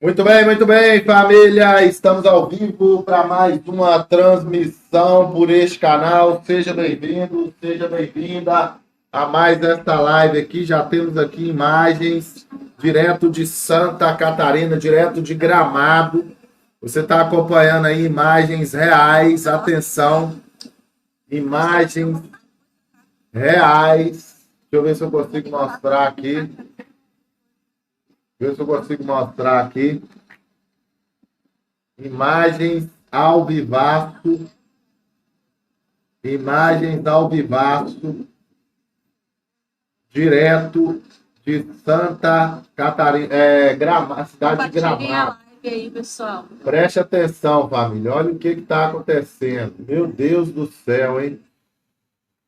Muito bem, família. Estamos ao vivo para mais uma transmissão por este canal. Seja bem-vindo, seja bem-vinda a mais esta live aqui. Já temos aqui imagens direto de Santa Catarina, direto de Gramado. Você está acompanhando aí imagens reais. Atenção, imagens reais. Deixa eu ver se eu consigo mostrar aqui. Ver se eu consigo mostrar aqui. Imagens ao vivaço. Imagens ao vivaço. Direto de Santa Catarina. Cidade de Gramado. Aí, pessoal. Preste atenção, família. Olha o que está acontecendo. Meu Deus do céu, hein?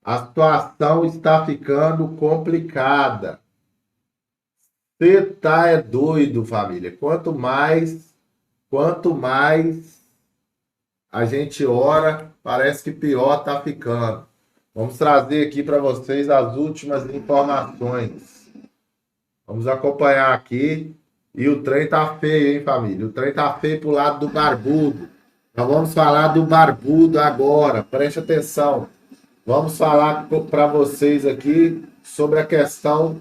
A situação está ficando complicada. Você tá doido, família. Quanto mais a gente ora, parece que pior tá ficando. Vamos trazer aqui para vocês as últimas informações. Vamos acompanhar aqui. E o trem tá feio, hein, família? O trem tá feio pro lado do barbudo. Nós vamos falar do barbudo agora. Preste atenção. Vamos falar para vocês aqui sobre a questão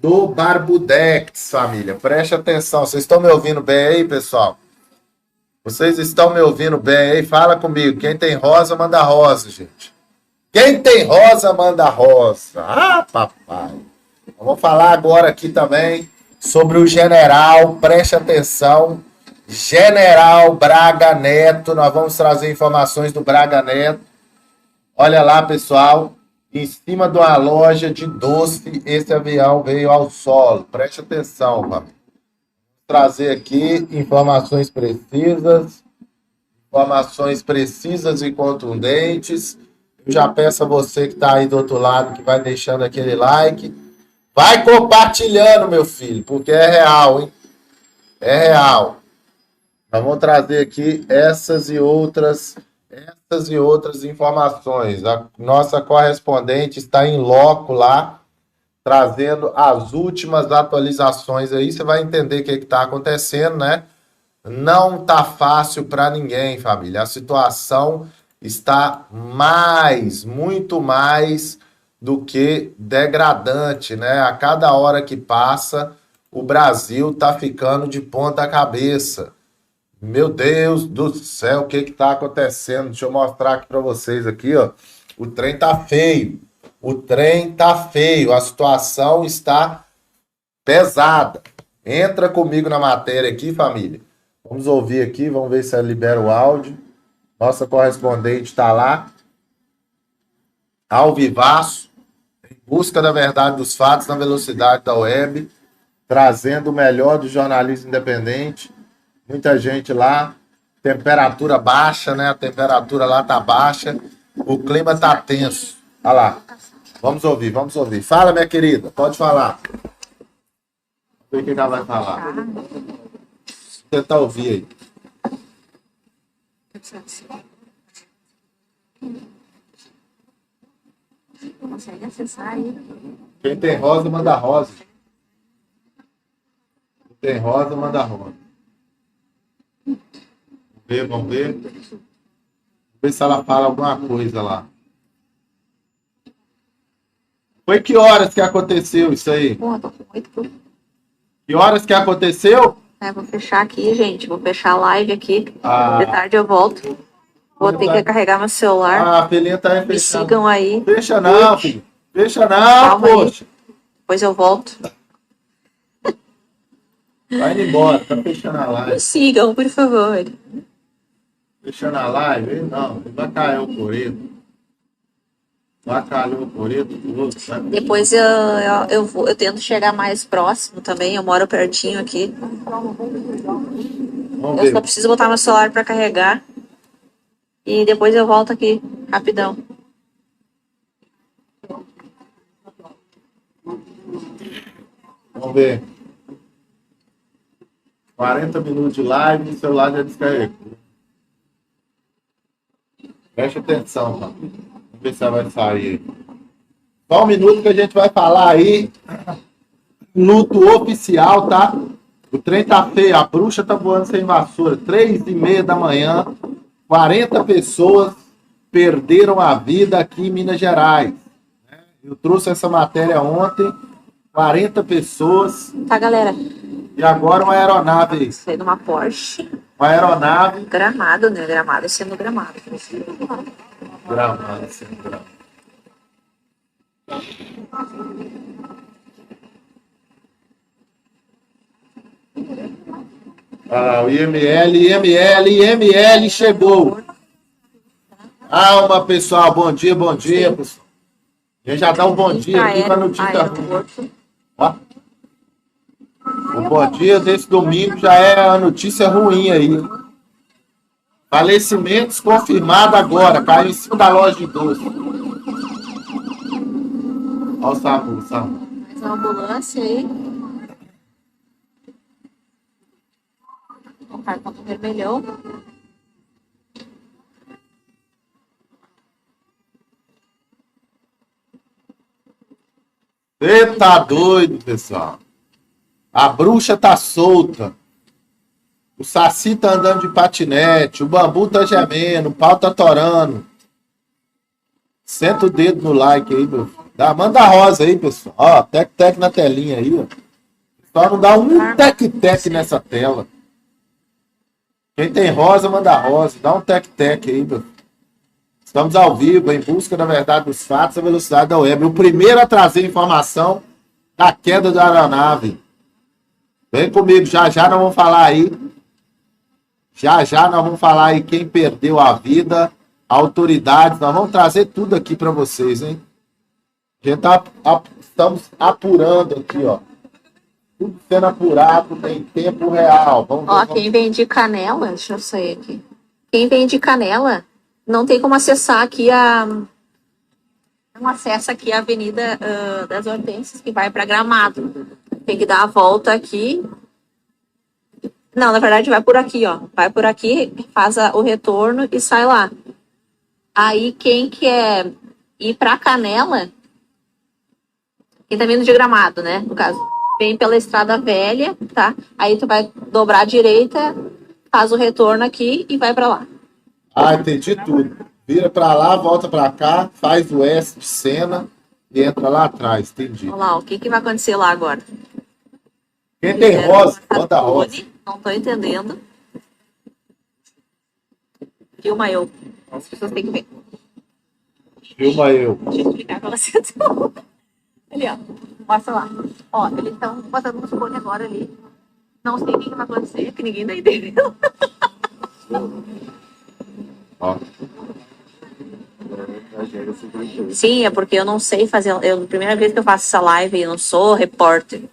do Barbudex, família. Preste atenção. Vocês estão me ouvindo bem aí, pessoal? Vocês estão me ouvindo bem aí? Fala comigo. Quem tem rosa, manda rosa, gente. Quem tem rosa, manda rosa. Ah, papai. Vamos falar agora aqui também sobre o general. Preste atenção. General Braga Neto. Nós vamos trazer informações do Braga Neto. Olha lá, pessoal. Em cima de uma loja de doce, esse avião veio ao solo. Preste atenção, mano. Vou trazer aqui informações precisas e contundentes. Eu já peço a você que está aí do outro lado, que vai deixando aquele like. Vai compartilhando, meu filho, porque é real, hein? É real. Nós vamos trazer aqui essas e outras informações. A nossa correspondente está em loco lá, trazendo as últimas atualizações aí. Você vai entender o que está acontecendo, né? Não tá fácil para ninguém, família. A situação está muito mais do que degradante, né? A cada hora que passa, o Brasil tá ficando de ponta cabeça. Meu Deus do céu, o que está acontecendo? Deixa eu mostrar aqui para vocês aqui, ó. O trem tá feio. O trem tá feio. A situação está pesada. Entra comigo na matéria aqui, família. Vamos ouvir aqui, vamos ver se ela libera o áudio. Nossa correspondente está lá. Ao vivaço, em busca da verdade dos fatos na velocidade da web, trazendo o melhor do jornalismo independente. Muita gente lá, temperatura baixa, né? A temperatura lá tá baixa, o clima tá tenso. Olha lá. Vamos ouvir. Fala, minha querida, pode falar. O que ela vai falar? Vou tentar ouvir aí. Consegue acessar aí? Quem tem rosa, manda rosa. Quem tem rosa, manda rosa. Vamos ver. Vamos ver se ela fala alguma coisa lá. Foi que horas que aconteceu isso aí? Porra, tô com 8. Que horas que aconteceu? Vou fechar aqui, gente. Vou fechar a live aqui. Ah. De tarde eu volto. Vou ter que carregar meu celular. Ah, a filhinha tá aí Me sigam aí. Fecha não, filho. Fecha não, Calma poxa. aí. Depois eu volto. Vai indo embora, tá fechando a live. Me sigam, por favor. Fechando a live? Não, vai cair o coreto. Vai cair o coreto. Depois eu tento chegar mais próximo também. Eu moro pertinho aqui. Vamos Eu ver. só preciso botar meu celular para carregar. E depois eu volto aqui, rapidão. Vamos ver. 40 minutos de live e o celular já descarregou. Preste atenção, tá? Vamos ver se ela vai sair. Só um minuto que a gente vai falar aí. Minuto oficial, tá? O trem tá feio, a bruxa tá voando sem vassoura. 3h30 da manhã, 40 pessoas perderam a vida aqui em Minas Gerais. Eu trouxe essa matéria ontem, 40 pessoas. Tá, galera? E agora uma aeronave aí. Saiu de uma Porsche. Uma aeronave. Gramado, né? Gramado sendo gramado. Gramado sendo gramado. Ah, o IML chegou. Alma, pessoal, bom dia, pessoal. A gente já dá um bom dia aqui para notícia ruim. Ó. O bom dia desse domingo já é a notícia ruim aí. Falecimentos confirmados agora. Caiu em cima da loja de doce. Olha o SAMU. Mais uma ambulância aí. O cartão vermelhão. Você tá doido, pessoal. A bruxa tá solta. O Saci tá andando de patinete. O bambu tá gemendo. O pau tá torando. Senta o dedo no like aí, meu filho. Manda a rosa aí, pessoal. Ó, tec-tec na telinha aí, ó. Só não dá um tec-tec nessa tela. Quem tem rosa, manda rosa. Dá um tec-tec aí, meu filho. Estamos ao vivo, em busca da verdade dos fatos, a velocidade da web. O primeiro a trazer informação da queda da aeronave. Vem comigo, já nós vamos falar aí. Já nós vamos falar aí quem perdeu a vida, autoridades. Nós vamos trazer tudo aqui para vocês, hein? A gente estamos apurando aqui, ó. Tudo sendo apurado em tempo real. Quem vende canela, deixa eu sair aqui. Quem vende canela não tem como acessar aqui não acessa aqui a Avenida das Hortênsias, que vai para Gramado. Tem que dar a volta aqui. Não, na verdade vai por aqui, ó. Vai por aqui, faz o retorno e sai lá. Aí quem quer ir para Canela, quem tá vindo de Gramado, né? No caso, vem pela Estrada Velha, tá? Aí tu vai dobrar à direita, faz o retorno aqui e vai para lá. Ah, entendi tudo. Vira para lá, volta para cá, faz o S de cena e entra lá atrás. Entendi. Olha lá, o que vai acontecer lá agora? Quem tem rosa, manda rosa. Não tô entendendo. Filma eu. As pessoas têm que ver. Filma eu. Deixa eu explicar pra vocês. Ali, ó. Mostra lá. Ó, eles estão botando um fone agora ali. Não sei o que vai acontecer, que ninguém tá entendendo. Ó. Sim, é porque eu não sei fazer. Primeira vez que eu faço essa live, eu não sou repórter.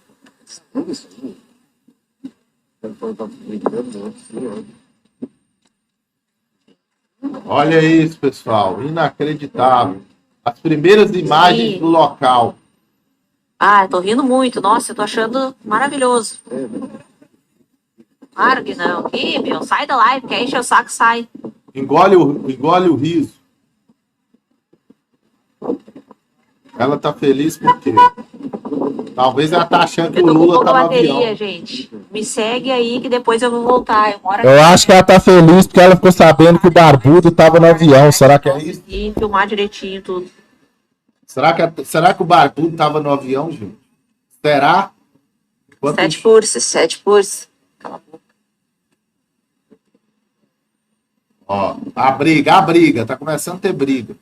Olha isso, pessoal. Inacreditável. As primeiras imagens do local. Ah, eu tô rindo muito. Nossa, eu tô achando maravilhoso. Claro que não. Ih, meu, sai da live, que aí enche o saco, sai. Engole o riso. Ela tá feliz porque talvez ela tá achando que o Lula tá no avião. Gente. Me segue aí que depois eu vou voltar. Eu acho que ela tá feliz porque ela ficou sabendo que o Barbudo tava no avião. Será que é isso? E filmar direitinho tudo. Será que o Barbudo tava no avião, gente? Será? 7 pulsos. Cala a boca. Ó, a briga. Tá começando a ter briga.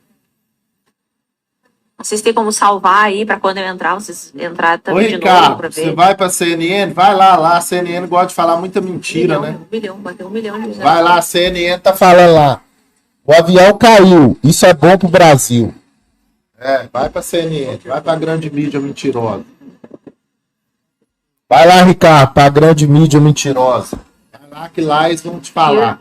Vocês têm como salvar aí pra quando eu entrar, vocês entrarem também de novo pra ver. Você vai pra CNN, vai lá. A CNN gosta de falar muita mentira, né? Bateu 1 milhão de Vai lá, a CNN tá falando lá. O avião caiu, isso é bom pro Brasil. Vai pra CNN, vai pra grande mídia mentirosa. Vai lá, Ricardo, pra grande mídia mentirosa. Vai lá que lá eles vão te falar.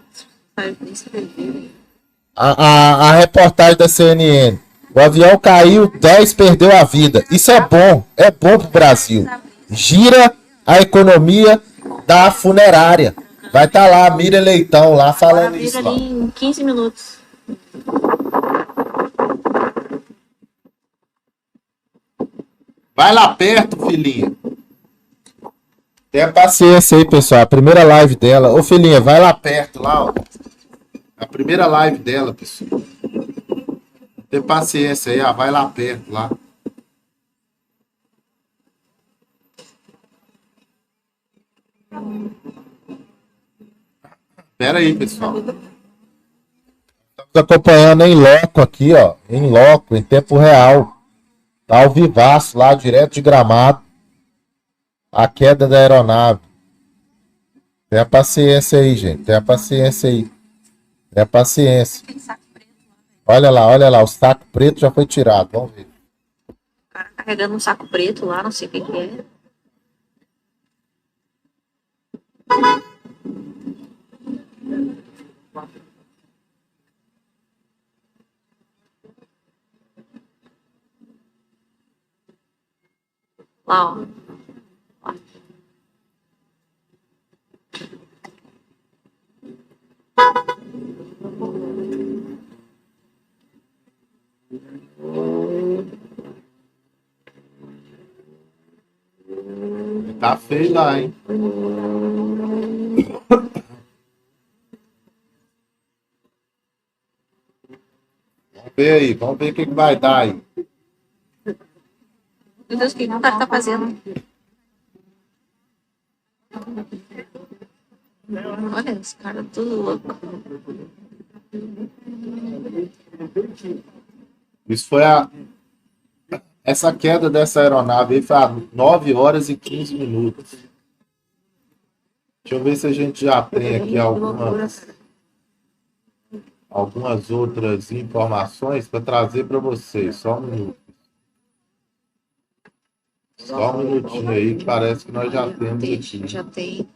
A reportagem da CNN. O avião caiu, 10 perdeu a vida. Isso é bom pro Brasil. Gira a economia da funerária. Vai estar lá a Miriam Leitão lá falando isso. Ali em 15 minutos. Vai lá perto, filhinha. Tenha paciência aí, pessoal. A primeira live dela. Ô, filhinha, vai lá perto, lá, ó. A primeira live dela, pessoal. Tenha paciência aí, ó. Vai lá perto, lá. Pera aí, pessoal. Estamos acompanhando em loco aqui, ó. Em loco, em tempo real. Tá ao vivaço lá, direto de Gramado. A queda da aeronave. Tenha paciência aí, gente. Tenha paciência aí. Tenha paciência. Olha lá. O saco preto já foi tirado. Vamos ver. O cara carregando um saco preto lá, não sei o que que é. Lá, ó. Tá feio lá, hein? Vamos ver aí. Vamos ver o que vai dar aí. Meu Deus, o que o cara tá fazendo? Olha, esse cara tudo louco. Isso foi essa queda dessa aeronave aí foi a 9 horas e 15 minutos. Deixa eu ver se a gente já tem aqui algumas outras informações para trazer para vocês. Só um minuto. Só um minutinho aí, que parece que nós já temos aqui. Já tem.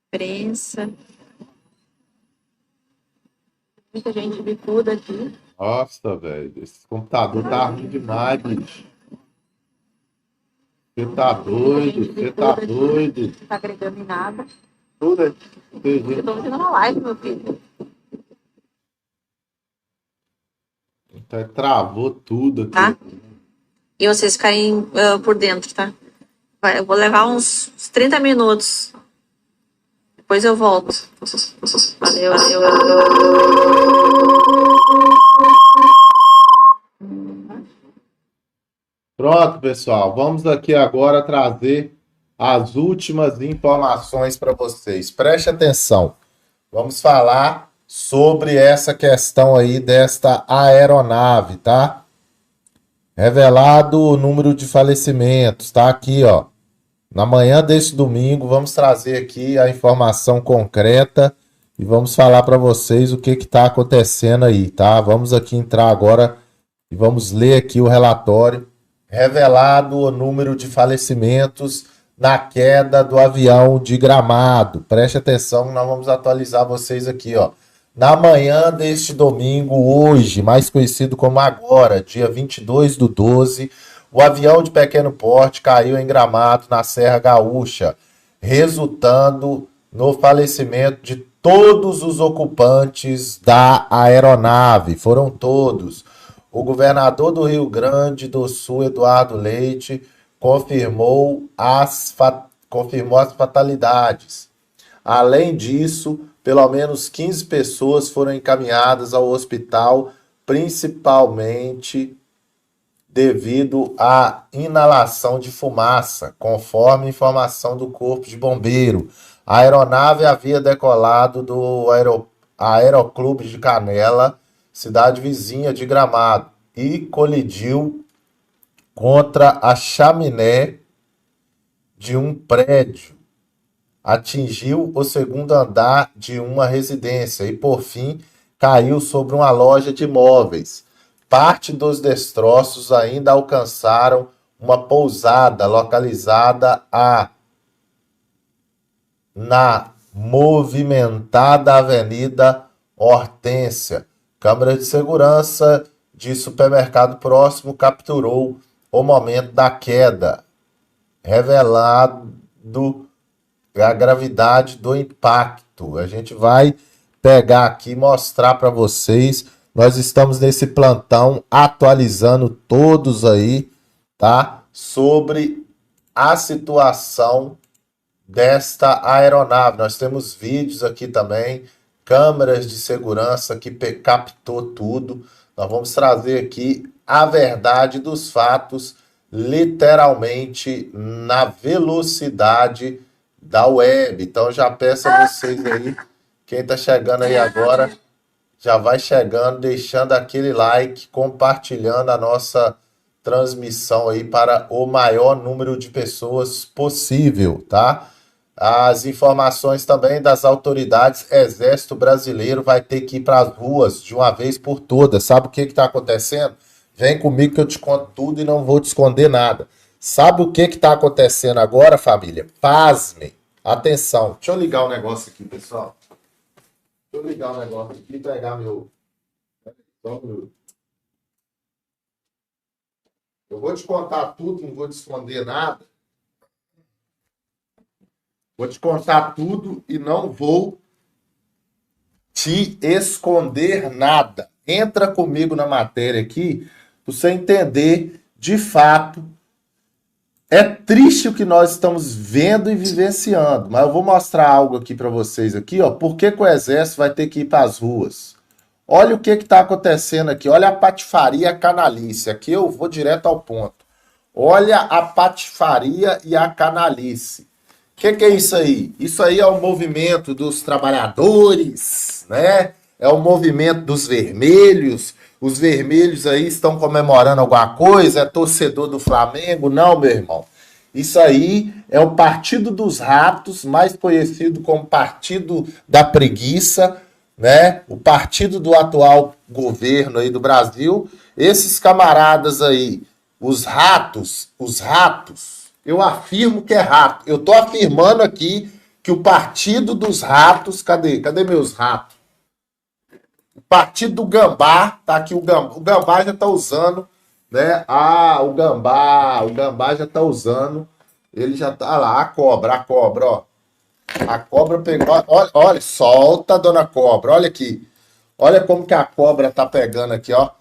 Imprensa. Muita gente bicuda aqui. Nossa, velho, esse computador tá ruim demais, bicho. Você tá doido, você tá doido. Não tá agregando em nada. Tudo Eu tô fazendo uma live, meu filho. então, travou tudo aqui. Tá? E vocês ficarem por dentro, tá? Eu vou levar uns 30 minutos. Depois eu volto. Valeu. Pronto, pessoal. Vamos aqui agora trazer as últimas informações para vocês. Preste atenção. Vamos falar sobre essa questão aí desta aeronave, tá? Revelado o número de falecimentos, tá aqui, ó. Na manhã deste domingo, vamos trazer aqui a informação concreta e vamos falar para vocês o que está acontecendo aí, tá? Vamos aqui entrar agora e vamos ler aqui o relatório. Revelado o número de falecimentos na queda do avião de Gramado. Preste atenção, nós vamos atualizar vocês aqui, ó. Na manhã deste domingo, hoje, mais conhecido como agora, dia 22/12, o avião de pequeno porte caiu em Gramado, na Serra Gaúcha, resultando no falecimento de todos os ocupantes da aeronave. Foram todos. O governador do Rio Grande do Sul, Eduardo Leite, confirmou as fatalidades. Além disso, pelo menos 15 pessoas foram encaminhadas ao hospital, principalmente devido à inalação de fumaça, conforme informação do Corpo de Bombeiro. A aeronave havia decolado do Aeroclube de Canela, cidade vizinha de Gramado, e colidiu contra a chaminé de um prédio. Atingiu o segundo andar de uma residência e, por fim, caiu sobre uma loja de imóveis. Parte dos destroços ainda alcançaram uma pousada localizada na movimentada Avenida Hortência. Câmera de segurança de supermercado próximo capturou o momento da queda, revelando a gravidade do impacto. A gente vai pegar aqui e mostrar para vocês. Nós estamos nesse plantão atualizando todos aí, tá? Sobre a situação desta aeronave. Nós temos vídeos aqui também, câmeras de segurança que captou tudo. Nós vamos trazer aqui a verdade dos fatos, literalmente na velocidade da web. Então já peço a vocês aí, quem está chegando aí agora, já vai chegando, deixando aquele like, compartilhando a nossa transmissão aí para o maior número de pessoas possível, tá? As informações também das autoridades, Exército Brasileiro vai ter que ir para as ruas de uma vez por todas. Sabe o que está acontecendo? Vem comigo que eu te conto tudo e não vou te esconder nada. Sabe o que está acontecendo agora, família? Pasmem. Atenção. Deixa eu ligar o negócio aqui, pessoal. Deixa eu ligar o negócio aqui e pegar meu... Eu vou te contar tudo, não vou te esconder nada. Vou te contar tudo e não vou te esconder nada. Entra comigo na matéria aqui para você entender de fato. É triste o que nós estamos vendo e vivenciando, mas eu vou mostrar algo aqui para vocês aqui, ó. Por que o Exército vai ter que ir para as ruas? Olha o que está acontecendo aqui. Olha a patifaria, a canalice. Aqui eu vou direto ao ponto. Olha a patifaria e a canalice. O que é isso aí? Isso aí é o movimento dos trabalhadores, né? É o movimento dos vermelhos. Os vermelhos aí estão comemorando alguma coisa? É torcedor do Flamengo? Não, meu irmão. Isso aí é o Partido dos Ratos, mais conhecido como Partido da Preguiça, né? O partido do atual governo aí do Brasil. Esses camaradas aí, os ratos, eu afirmo que é rato. Eu tô afirmando aqui que o Partido dos Ratos, cadê meus ratos? O Partido do Gambá, tá aqui o Gambá já tá usando, né? O Gambá já tá usando, ele já tá lá, a cobra, ó. A cobra pegou, olha, solta, dona cobra, olha aqui. Olha como que a cobra tá pegando aqui, ó.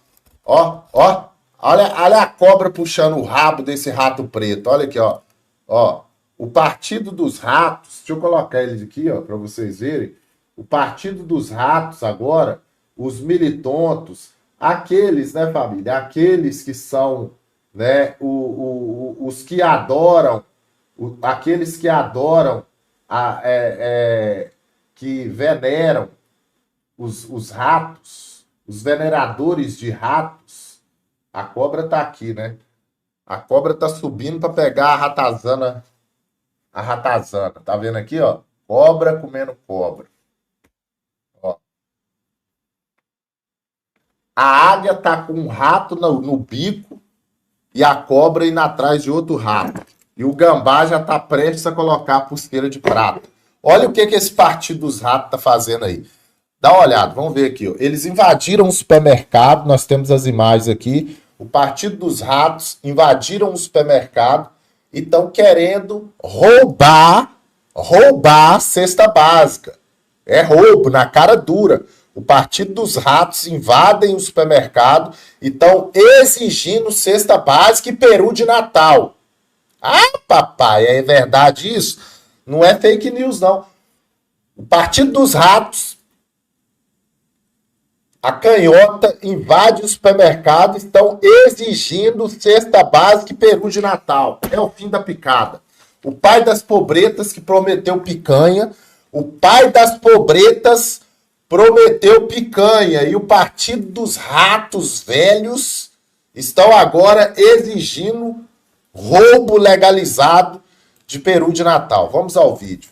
Olha a cobra puxando o rabo desse rato preto, olha aqui, ó. Ó, o Partido dos Ratos, deixa eu colocar eles aqui, ó, para vocês verem. O Partido dos Ratos agora, os militontos, aqueles, né, família? Aqueles que são, né, os que adoram, aqueles que adoram, que veneram os ratos, os veneradores de ratos. A cobra tá aqui, né? A cobra tá subindo para pegar a ratazana. Tá vendo aqui, ó? Cobra comendo cobra. Ó. A águia tá com um rato no bico e a cobra indo atrás de outro rato. E o gambá já tá prestes a colocar a pulseira de prata. Olha o que esse Partido dos Ratos tá fazendo aí. Dá uma olhada, vamos ver aqui. Ó. Eles invadiram o supermercado, nós temos as imagens aqui. O Partido dos Ratos invadiram o supermercado e estão querendo roubar a cesta básica. É roubo, na cara dura. O Partido dos Ratos invadem o supermercado e estão exigindo cesta básica e peru de Natal. Ah, papai, é verdade isso? Não é fake news, não. O Partido dos Ratos, a canhota, invade o supermercado, estão exigindo cesta básica e peru de Natal. É o fim da picada. O pai das pobretas que prometeu picanha, e o Partido dos Ratos Velhos estão agora exigindo roubo legalizado de peru de Natal. Vamos ao vídeo.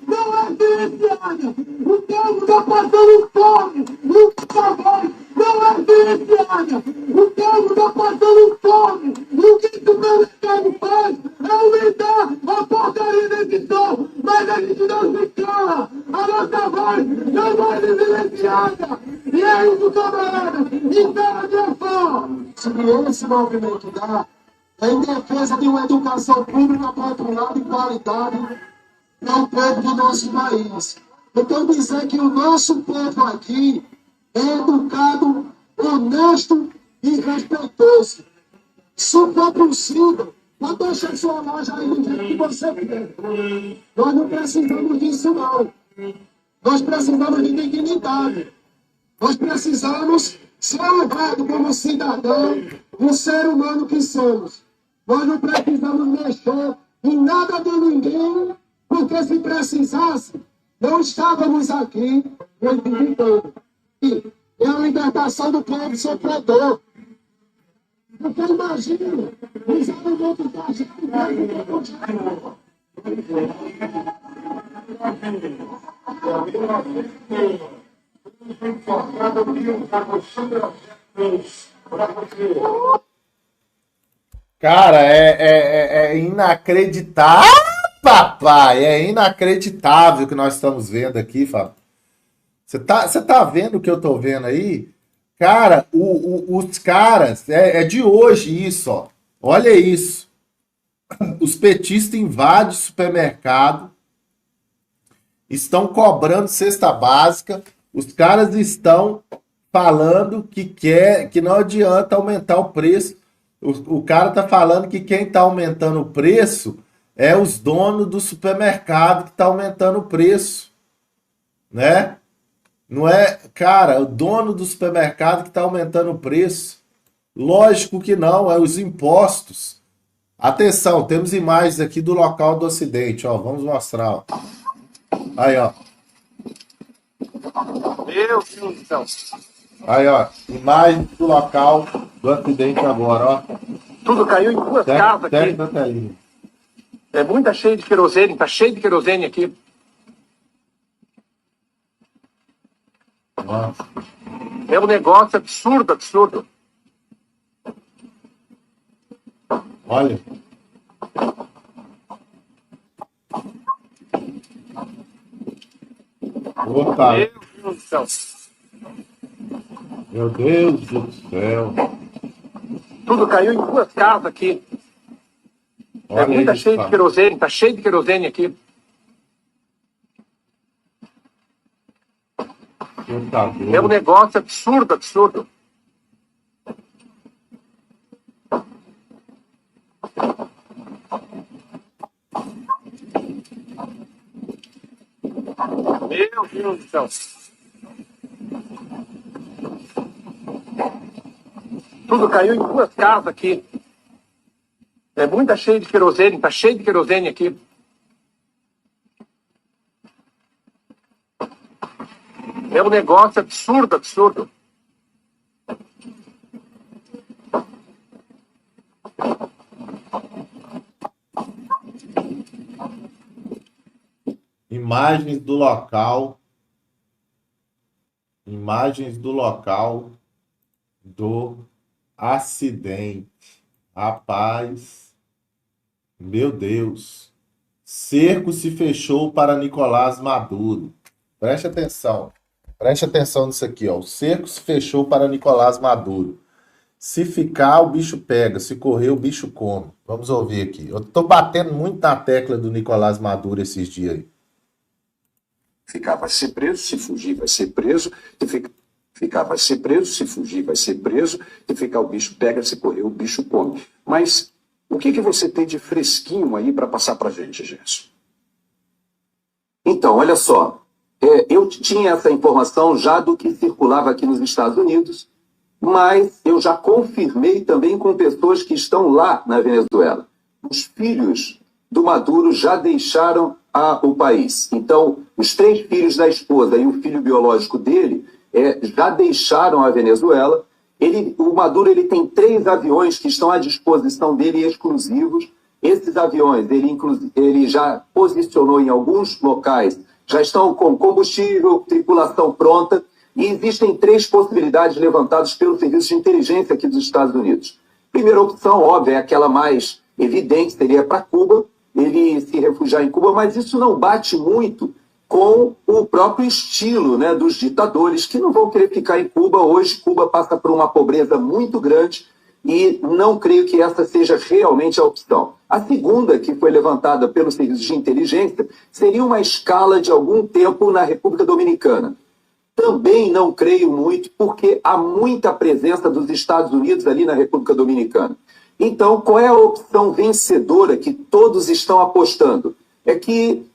Não é silenciada! O povo está passando fome! Não é silenciada! O povo está passando fome! O que o supermercado faz é aumentar a porcaria desse som! Mas a gente não se cala! A nossa voz não vai ser silenciada! E é isso, camarada! Enterra de afã! Se esse movimento dá, é em defesa de uma educação pública controlada e qualidade para o povo do nosso país. Então dizer que o nosso povo aqui é educado, honesto e respeitoso. supor possível. Não deixa a sua loja aí do jeito que você quer. Nós não precisamos disso, não. Nós precisamos de dignidade. Nós precisamos ser honrados como cidadão, um ser humano que somos. Nós não precisamos mexer em nada de ninguém, porque se precisasse, não estávamos aqui reivindicando. E é a libertação do povo sofredor. Porque imagina, os argumentos da gente Cara, é inacreditável, papai. É inacreditável o que nós estamos vendo aqui, Fábio. Você tá vendo o que eu tô vendo aí? Cara, os caras, é de hoje isso, ó. Olha isso. Os petistas invadem o supermercado, estão cobrando cesta básica, os caras estão falando que não adianta aumentar o preço. O cara tá falando que quem tá aumentando o preço é os donos do supermercado que tá aumentando o preço, né? Não é, cara, o dono do supermercado que tá aumentando o preço. Lógico que não, é os impostos. Atenção, temos imagens aqui do local do acidente, ó, vamos mostrar, ó. Aí, ó. Meu Deus do céu. Aí, ó, imagem do local do acidente agora, ó. Tudo caiu em duas casas aqui. Da telinha. É muita cheia de querosene, tá cheio de querosene aqui. Nossa. É um negócio absurdo, absurdo. Olha. Opa. Meu Deus do céu. Meu Deus do céu. Tudo caiu em duas casas aqui. Olha é muita isso, cheia cara. de querosene, tá cheio de querosene aqui. Você tá doido. É um negócio absurdo, absurdo. Meu Deus do céu. Tudo caiu em duas casas aqui. É muita cheia de querosene, tá cheio de querosene aqui. É um negócio absurdo, absurdo. Imagens do local. Imagens do local do acidente. Rapaz, meu Deus. Cerco se fechou para Nicolás Maduro. Preste atenção. Preste atenção nisso aqui, ó. O cerco se fechou para Nicolás Maduro. Se ficar, o bicho pega. Se correr, o bicho come. Vamos ouvir aqui. Eu tô batendo muito na tecla do Nicolás Maduro esses dias aí. Ficar vai ser preso, se fugir vai ser preso, e ficar vai ser preso, se fugir vai ser preso, e ficar o bicho pega, se correr o bicho come. Mas o que você tem de fresquinho aí para passar para a gente, Gerson? Então, olha só, eu tinha essa informação já do que circulava aqui nos Estados Unidos, mas eu já confirmei também com pessoas que estão lá na Venezuela. Os filhos do Maduro já deixaram o país. Então, os 3 filhos da esposa e o filho biológico dele já deixaram a Venezuela. O Maduro tem 3 aviões que estão à disposição dele exclusivos. Esses aviões, ele já posicionou em alguns locais, já estão com combustível, tripulação pronta, e existem 3 possibilidades levantadas pelo Serviço de Inteligência aqui dos Estados Unidos. Primeira opção, óbvia, é aquela mais evidente, seria para Cuba, ele se refugiar em Cuba, mas isso não bate muito com o próprio estilo, né, dos ditadores, que não vão querer ficar em Cuba. Hoje, Cuba passa por uma pobreza muito grande e não creio que essa seja realmente a opção. A segunda, que foi levantada pelo Serviço de Inteligência, seria uma escala de algum tempo na República Dominicana. Também não creio muito, porque há muita presença dos Estados Unidos ali na República Dominicana. Então, qual é a opção vencedora que todos estão apostando? É que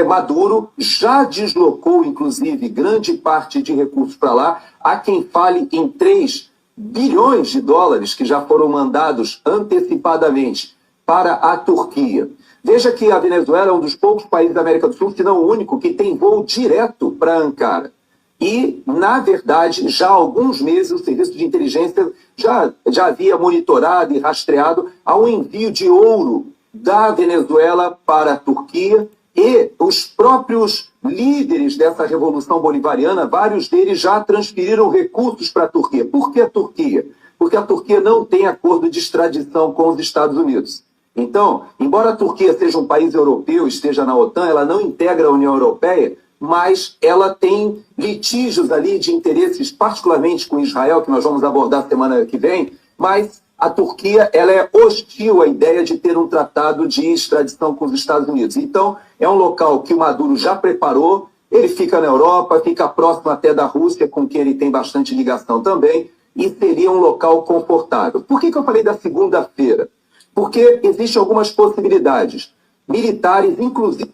Maduro já deslocou, inclusive, grande parte de recursos para lá. Há quem fale em 3 bilhões de dólares que já foram mandados antecipadamente para a Turquia. Veja que a Venezuela é um dos poucos países da América do Sul, se não o único, que tem voo direto para Ankara. E, na verdade, já há alguns meses o serviço de inteligência já havia monitorado e rastreado ao envio de ouro da Venezuela para a Turquia, e os próprios líderes dessa revolução bolivariana, vários deles já transferiram recursos para a Turquia. Por que a Turquia? Porque a Turquia não tem acordo de extradição com os Estados Unidos. Então, embora a Turquia seja um país europeu, esteja na OTAN, ela não integra a União Europeia, mas ela tem litígios ali de interesses, particularmente com Israel, que nós vamos abordar semana que vem, mas a Turquia ela é hostil à ideia de ter um tratado de extradição com os Estados Unidos. Então, é um local que o Maduro já preparou, ele fica na Europa, fica próximo até da Rússia, com quem ele tem bastante ligação também, e seria um local confortável. Por que eu falei da segunda-feira? Porque existem algumas possibilidades militares, inclusive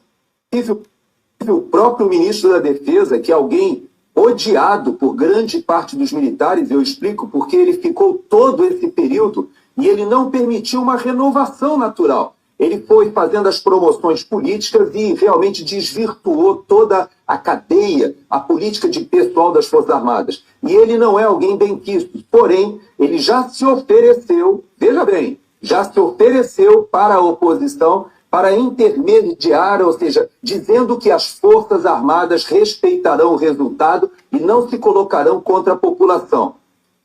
o próprio ministro da Defesa, que é alguém odiado por grande parte dos militares, eu explico porque ele ficou todo esse período e ele não permitiu uma renovação natural. Ele foi fazendo as promoções políticas e realmente desvirtuou toda a cadeia, a política de pessoal das Forças Armadas. E ele não é alguém benquisto, porém, ele já se ofereceu, veja bem, já se ofereceu para a oposição para intermediar, ou seja, dizendo que as Forças Armadas respeitarão o resultado e não se colocarão contra a população.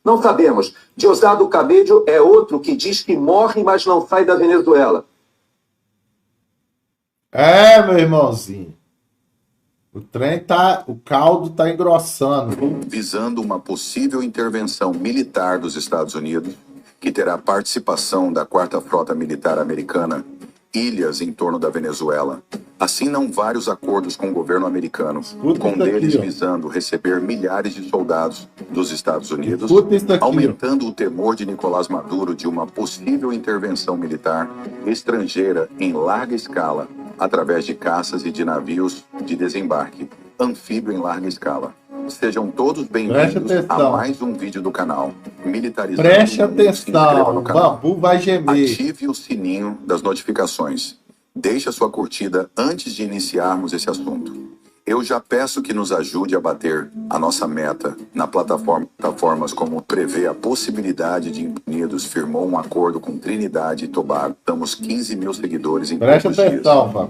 Não sabemos. Diosdado Cabello é outro que diz que morre, mas não sai da Venezuela. Meu irmãozinho. O caldo tá engrossando. Visando uma possível intervenção militar dos Estados Unidos, que terá participação da 4ª Frota Militar Americana, ilhas em torno da Venezuela. Assinam vários acordos com o governo americano, com deles visando receber milhares de soldados dos Estados Unidos, aumentando o temor de Nicolás Maduro de uma possível intervenção militar estrangeira em larga escala, através de caças e de navios de desembarque, anfíbio em larga escala. Sejam todos bem-vindos a mais um vídeo do canal Militarizando. Preste atenção, o Bambu vai gemer. Ative o sininho das notificações. Deixe a sua curtida antes de iniciarmos esse assunto. Eu já peço que nos ajude a bater a nossa meta na plataformas como prevê a possibilidade de Unidos firmou um acordo com Trinidade e Tobago. Estamos 15 mil seguidores em poucos dias.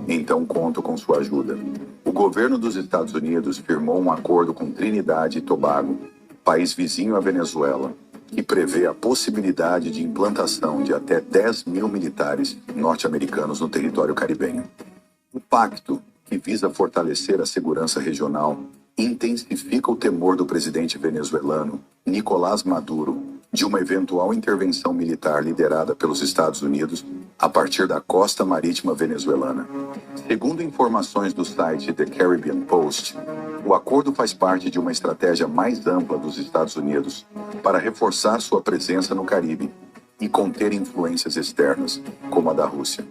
Então conto com sua ajuda. O governo dos Estados Unidos firmou um acordo com Trinidade e Tobago, país vizinho à Venezuela, que prevê a possibilidade de implantação de até 10 mil militares norte-americanos no território caribenho. O pacto, que visa fortalecer a segurança regional, intensifica o temor do presidente venezuelano Nicolás Maduro de uma eventual intervenção militar liderada pelos Estados Unidos a partir da costa marítima venezuelana. Segundo informações do site The Caribbean Post, o acordo faz parte de uma estratégia mais ampla dos Estados Unidos para reforçar sua presença no Caribe e conter influências externas, como a da Rússia.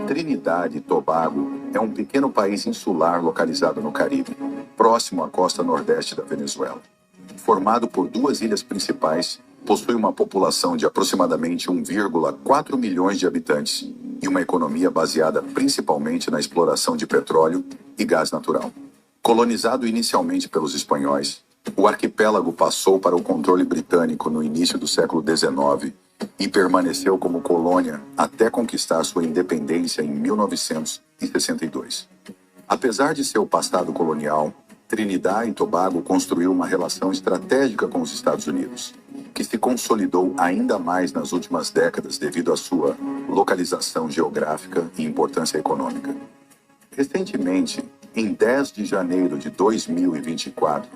Trinidade e Tobago é um pequeno país insular localizado no Caribe, próximo à costa nordeste da Venezuela. Formado por 2 ilhas principais, possui uma população de aproximadamente 1,4 milhões de habitantes e uma economia baseada principalmente na exploração de petróleo e gás natural. Colonizado inicialmente pelos espanhóis, o arquipélago passou para o controle britânico no início do século XIX e permaneceu como colônia até conquistar sua independência em 1962. Apesar de seu passado colonial, Trinidad e Tobago construiu uma relação estratégica com os Estados Unidos, que se consolidou ainda mais nas últimas décadas devido à sua localização geográfica e importância econômica. Recentemente, em 10 de janeiro de 2024,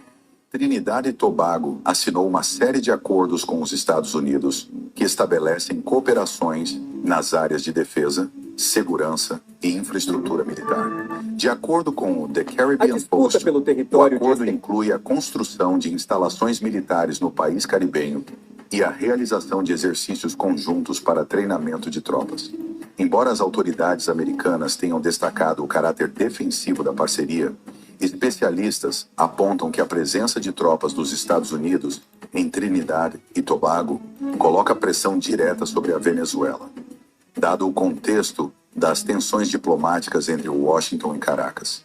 Trinidad e Tobago assinou uma série de acordos com os Estados Unidos que estabelecem cooperações nas áreas de defesa, segurança e infraestrutura militar. De acordo com o The Caribbean Post, o acordo inclui a construção de instalações militares no país caribenho e a realização de exercícios conjuntos para treinamento de tropas. Embora as autoridades americanas tenham destacado o caráter defensivo da parceria, especialistas apontam que a presença de tropas dos Estados Unidos em Trinidad e Tobago coloca pressão direta sobre a Venezuela, dado o contexto das tensões diplomáticas entre Washington e Caracas.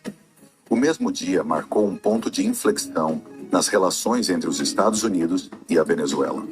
O mesmo dia marcou um ponto de inflexão nas relações entre os Estados Unidos e a Venezuela.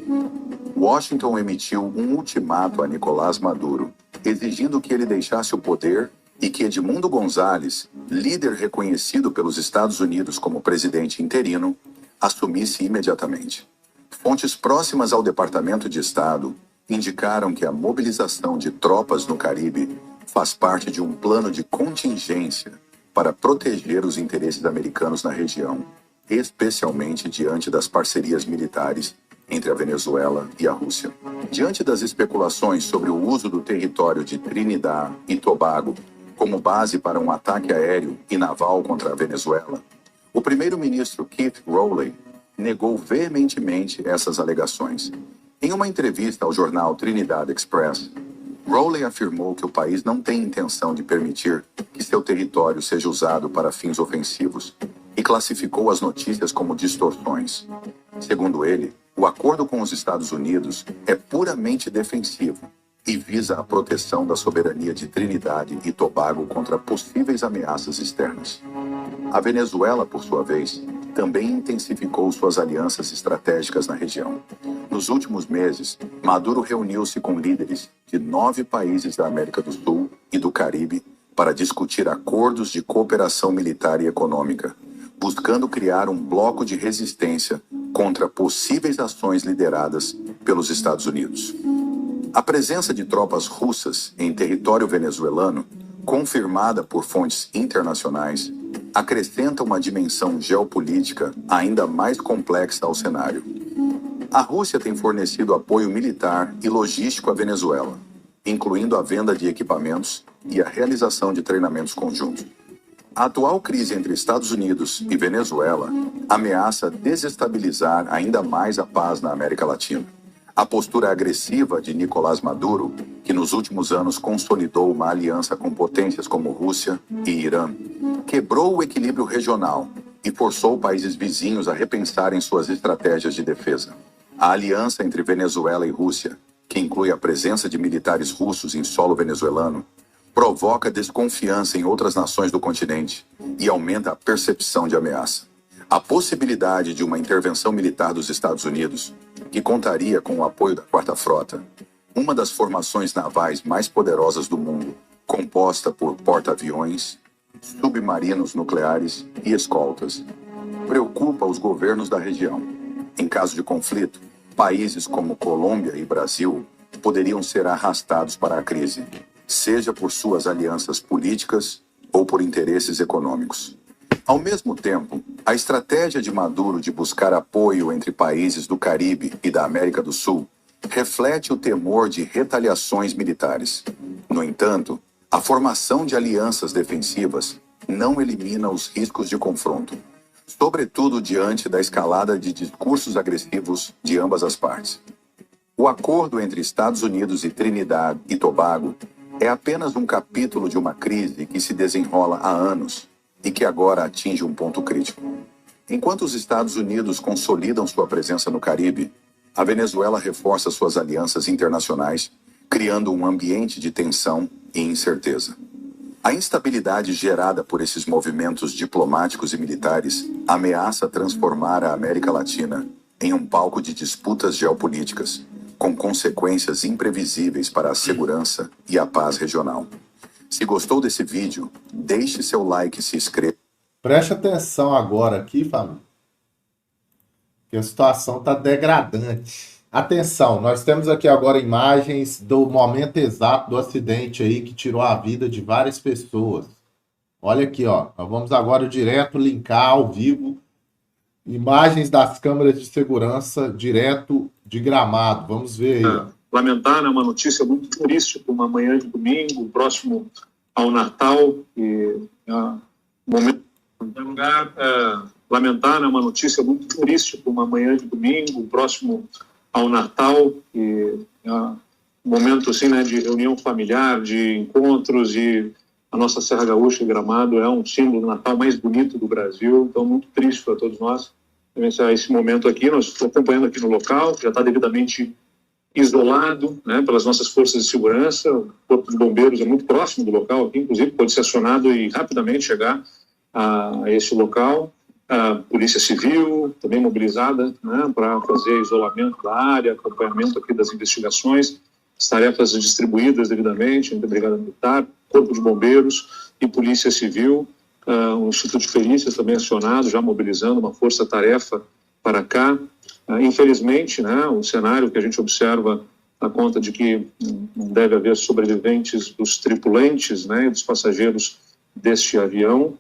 Washington emitiu um ultimato a Nicolás Maduro, exigindo que ele deixasse o poder e que Edmundo González, líder reconhecido pelos Estados Unidos como presidente interino, assumisse imediatamente. Fontes próximas ao Departamento de Estado indicaram que a mobilização de tropas no Caribe faz parte de um plano de contingência para proteger os interesses americanos na região, especialmente diante das parcerias militares entre a Venezuela e a Rússia. Diante das especulações sobre o uso do território de Trinidad e Tobago como base para um ataque aéreo e naval contra a Venezuela, o primeiro-ministro Keith Rowley negou veementemente essas alegações. Em uma entrevista ao jornal Trinidad Express, Rowley afirmou que o país não tem intenção de permitir que seu território seja usado para fins ofensivos e classificou as notícias como distorções. Segundo ele, o acordo com os Estados Unidos é puramente defensivo e visa a proteção da soberania de Trinidad e Tobago contra possíveis ameaças externas. A Venezuela, por sua vez, também intensificou suas alianças estratégicas na região. Nos últimos meses, Maduro reuniu-se com líderes de 9 países da América do Sul e do Caribe para discutir acordos de cooperação militar e econômica, buscando criar um bloco de resistência contra possíveis ações lideradas pelos Estados Unidos. A presença de tropas russas em território venezuelano, confirmada por fontes internacionais, acrescenta uma dimensão geopolítica ainda mais complexa ao cenário. A Rússia tem fornecido apoio militar e logístico à Venezuela, incluindo a venda de equipamentos e a realização de treinamentos conjuntos. A atual crise entre Estados Unidos e Venezuela ameaça desestabilizar ainda mais a paz na América Latina. A postura agressiva de Nicolás Maduro, que nos últimos anos consolidou uma aliança com potências como Rússia e Irã, quebrou o equilíbrio regional e forçou países vizinhos a repensarem suas estratégias de defesa. A aliança entre Venezuela e Rússia, que inclui a presença de militares russos em solo venezuelano, provoca desconfiança em outras nações do continente e aumenta a percepção de ameaça. A possibilidade de uma intervenção militar dos Estados Unidos, que contaria com o apoio da Quarta Frota, uma das formações navais mais poderosas do mundo, composta por porta-aviões, submarinos nucleares e escoltas, preocupa os governos da região. Em caso de conflito, países como Colômbia e Brasil poderiam ser arrastados para a crise, seja por suas alianças políticas ou por interesses econômicos. Ao mesmo tempo, a estratégia de Maduro de buscar apoio entre países do Caribe e da América do Sul reflete o temor de retaliações militares. No entanto, a formação de alianças defensivas não elimina os riscos de confronto, sobretudo diante da escalada de discursos agressivos de ambas as partes. O acordo entre Estados Unidos e Trinidad e Tobago é apenas um capítulo de uma crise que se desenrola há anos e que agora atinge um ponto crítico. Enquanto os Estados Unidos consolidam sua presença no Caribe, a Venezuela reforça suas alianças internacionais, criando um ambiente de tensão e incerteza. A instabilidade gerada por esses movimentos diplomáticos e militares ameaça transformar a América Latina em um palco de disputas geopolíticas, com consequências imprevisíveis para a segurança e a paz regional. Se gostou desse vídeo, deixe seu like e se inscreva. Preste atenção agora aqui, família, que a situação está degradante. Atenção, nós temos aqui agora imagens do momento exato do acidente aí que tirou a vida de várias pessoas. Olha aqui, ó. Nós vamos agora direto linkar ao vivo imagens das câmeras de segurança direto de Gramado. Vamos ver aí. Lamentar, né, uma notícia muito triste para uma manhã de domingo, próximo ao Natal, e momento em lugar, lamentar, né, uma notícia muito triste para uma manhã de domingo, próximo ao Natal, e momento assim, né, de reunião familiar, de encontros, e a nossa Serra Gaúcha e Gramado é um símbolo do Natal mais bonito do Brasil, então muito triste para todos nós esse momento aqui. Nós estamos acompanhando aqui no local, já está devidamente isolado, né, pelas nossas forças de segurança. O Corpo de Bombeiros é muito próximo do local aqui, inclusive pode ser acionado e rapidamente chegar a esse local. A Polícia Civil também mobilizada, né, para fazer isolamento da área, acompanhamento aqui das investigações, as tarefas distribuídas devidamente entre a Brigada Militar, Corpo de Bombeiros e Polícia Civil. O Instituto de Perícias também acionado, já mobilizando uma força-tarefa para cá. Infelizmente, né, o cenário que a gente observa dá conta de que não deve haver sobreviventes dos tripulantes, né, e dos passageiros deste avião.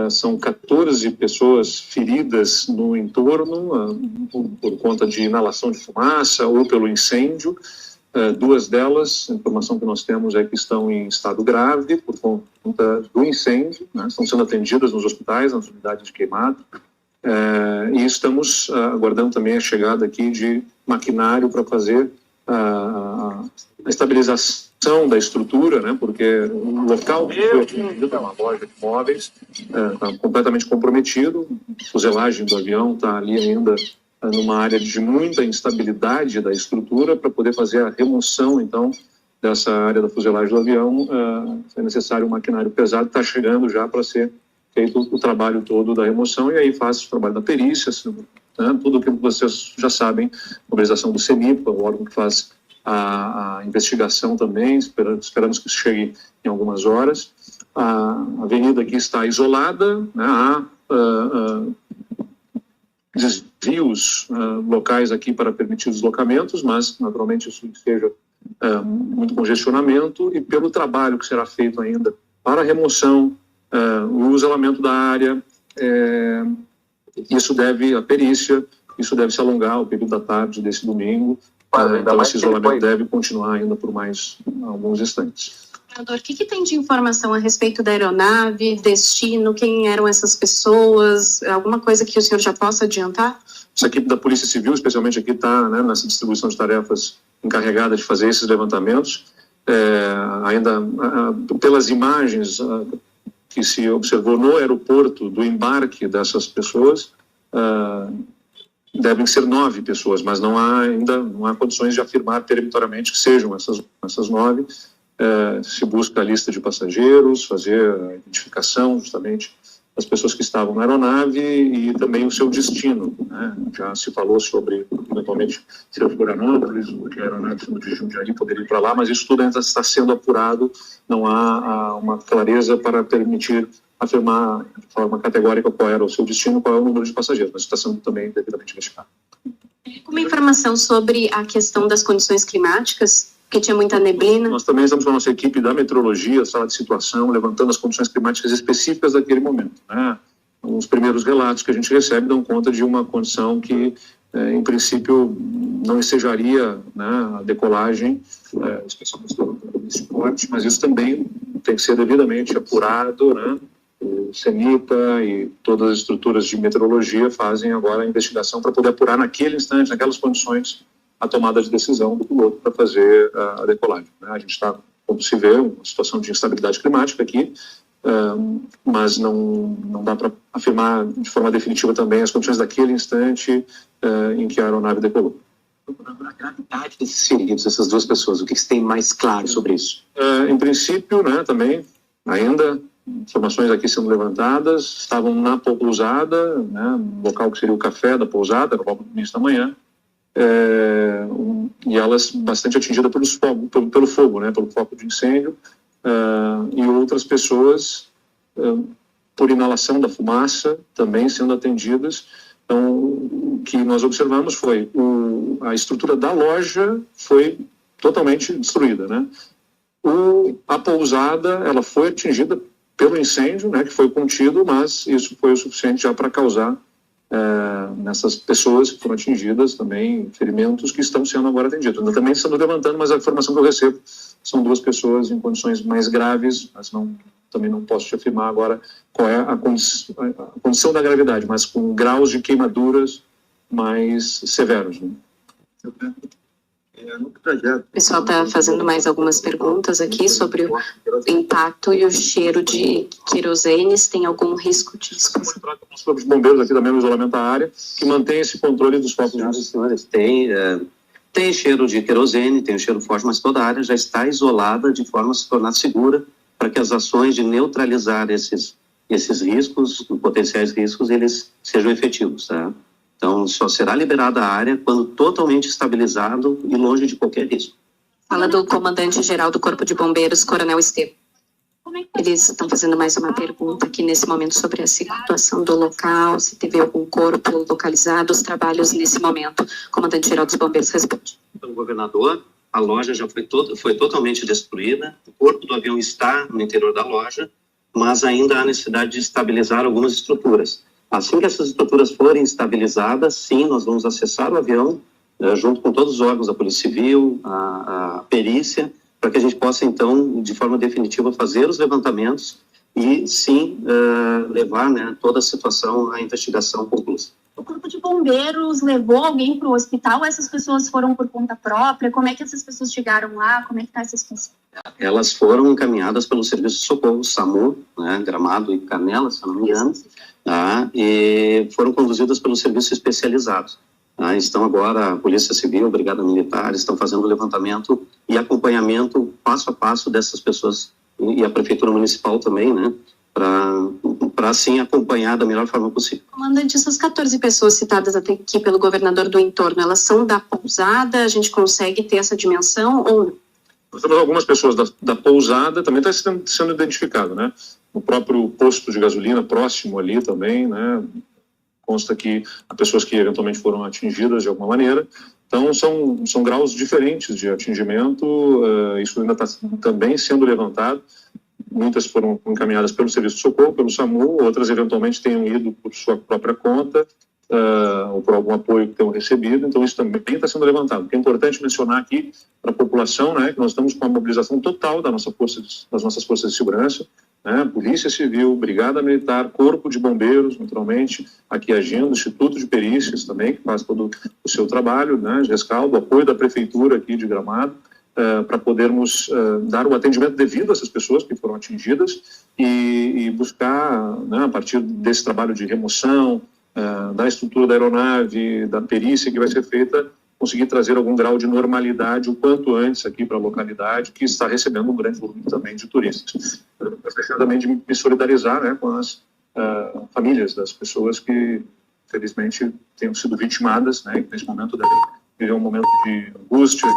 São 14 pessoas feridas no entorno, por conta de inalação de fumaça ou pelo incêndio. 2 delas, a informação que nós temos é que estão em estado grave por conta do incêndio, né? Estão sendo atendidas nos hospitais, nas unidades de queimado, e estamos aguardando também a chegada aqui de maquinário para fazer a estabilização da estrutura, né? Porque o local que foi atingido é uma loja de móveis, está completamente comprometido, a fuselagem do avião está ali ainda numa área de muita instabilidade da estrutura. Para poder fazer a remoção, então, dessa área da fuselagem do avião, é necessário um maquinário pesado, está chegando já para ser feito o trabalho todo da remoção, e aí faz o trabalho da perícia, né, tudo o que vocês já sabem, mobilização do CENIPA, o órgão que faz a investigação também, esperamos que isso chegue em algumas horas. A avenida aqui está isolada, né, há desvios locais aqui para permitir os deslocamentos, mas naturalmente isso seja muito congestionamento, e pelo trabalho que será feito ainda para a remoção, o isolamento da área, a perícia, isso deve se alongar o período da tarde desse domingo, então esse isolamento deve continuar ainda por mais alguns instantes. O que tem de informação a respeito da aeronave, destino, quem eram essas pessoas, alguma coisa que o senhor já possa adiantar? Essa equipe da Polícia Civil, especialmente aqui, está, né, nessa distribuição de tarefas encarregada de fazer esses levantamentos. Ainda pelas imagens que se observou no aeroporto do embarque dessas pessoas, devem ser 9 pessoas, mas não há condições de afirmar peremptoriamente que sejam essas 9. Se busca a lista de passageiros, fazer a identificação justamente das pessoas que estavam na aeronave e também o seu destino, né? Já se falou sobre, eventualmente, se eu for Florianópolis, que a aeronave de Jundiaí poderia ir para lá, mas isso tudo ainda está sendo apurado, não há uma clareza para permitir afirmar de forma categórica qual era o seu destino, qual é o número de passageiros, mas está sendo também devidamente investigado. Uma informação sobre a questão das condições climáticas, que tinha muita neblina. Nós também estamos com a nossa equipe da meteorologia, sala de situação, levantando as condições climáticas específicas daquele momento, né? Os primeiros relatos que a gente recebe dão conta de uma condição que, em princípio, não ensejaria, né, a decolagem, especialmente desse porte, mas isso também tem que ser devidamente apurado, né? O CENIPA e todas as estruturas de meteorologia fazem agora a investigação para poder apurar naquele instante, naquelas condições, a tomada de decisão do piloto para fazer a decolagem, né? A gente está, como se vê, uma situação de instabilidade climática aqui, mas não dá para afirmar de forma definitiva também as condições daquele instante em que a aeronave decolou. A gravidade desses feridos, dessas 2 pessoas, o que você tem mais claro sobre isso? Em princípio, né, também, ainda, informações aqui sendo levantadas, estavam na pousada, né, no local que seria o café da pousada, logo no início da manhã, e elas bastante atingidas pelo fogo, né, pelo foco de incêndio, e outras pessoas por inalação da fumaça também sendo atendidas. Então, o que nós observamos foi a estrutura da loja foi totalmente destruída, né? A pousada, ela foi atingida pelo incêndio, né, que foi contido, mas isso foi o suficiente já para causar nessas pessoas que foram atingidas também ferimentos que estão sendo agora atendidos. Eu também estamos levantando, mas a informação que eu recebo são 2 pessoas em condições mais graves, mas também não posso te afirmar agora qual é a condição da gravidade, mas com graus de queimaduras mais severos, né? O pessoal está fazendo mais algumas perguntas aqui sobre o impacto e o cheiro de querosene. Se tem algum risco de expansão? Os corpos de bombeiros aqui também no isolamento da área, que mantém esse controle dos focos. Senhoras e senhores, tem cheiro de querosene, tem um cheiro forte, mas toda a área já está isolada de forma a se tornar segura para que as ações de neutralizar esses riscos, potenciais riscos, eles sejam efetivos, tá? Então, só será liberada a área quando totalmente estabilizado e longe de qualquer risco. Fala do comandante-geral do Corpo de Bombeiros, Coronel Estevam. Eles estão fazendo mais uma pergunta aqui nesse momento sobre a situação do local, se teve algum corpo localizado, os trabalhos nesse momento. Comandante-geral dos Bombeiros responde. Então, governador, a loja já foi totalmente destruída, o corpo do avião está no interior da loja, mas ainda há necessidade de estabilizar algumas estruturas. Assim que essas estruturas forem estabilizadas, sim, nós vamos acessar o avião, junto com todos os órgãos da Polícia Civil, a perícia, para que a gente possa, então, de forma definitiva, fazer os levantamentos e, sim, levar, né, toda a situação à investigação conclusa. O Corpo de Bombeiros levou alguém para o hospital ou essas pessoas foram por conta própria? Como é que essas pessoas chegaram lá? Como é que está essa situação? Elas foram encaminhadas pelo Serviço de Socorro, SAMU, né, Gramado e Canela, se não me engano, tá, e foram conduzidas pelo serviço especializado. Tá, estão agora a Polícia Civil, Brigada Militar, estão fazendo o levantamento e acompanhamento passo a passo dessas pessoas e a Prefeitura Municipal também, né, para assim acompanhar da melhor forma possível. Comandante, essas 14 pessoas citadas até aqui pelo governador do entorno, elas são da pousada? A gente consegue ter essa dimensão ou não? Nós temos algumas pessoas da pousada, também está sendo identificado, né? No próprio posto de gasolina próximo ali também, né? Consta que há pessoas que eventualmente foram atingidas de alguma maneira. Então, são graus diferentes de atingimento, isso ainda está também sendo levantado. Muitas foram encaminhadas pelo Serviço de Socorro, pelo SAMU, outras eventualmente tenham ido por sua própria conta, ou por algum apoio que tenham recebido. Então, isso também está sendo levantado. É importante mencionar aqui para a população, né, que nós estamos com a mobilização total das nossas forças de segurança, né, Polícia Civil, Brigada Militar, Corpo de Bombeiros, naturalmente, aqui agindo, Instituto de Perícias também, que faz todo o seu trabalho, né, de rescaldo, apoio da Prefeitura aqui de Gramado, para podermos dar o atendimento devido a essas pessoas que foram atingidas e buscar, né, a partir desse trabalho de remoção, da estrutura da aeronave, da perícia que vai ser feita, conseguir trazer algum grau de normalidade o quanto antes aqui para a localidade, que está recebendo um grande volume também de turistas. Eu gostaria também de me solidarizar, né, com as famílias das pessoas que, felizmente, tenham sido vitimadas, né, e que nesse momento devem viver um momento de angústia,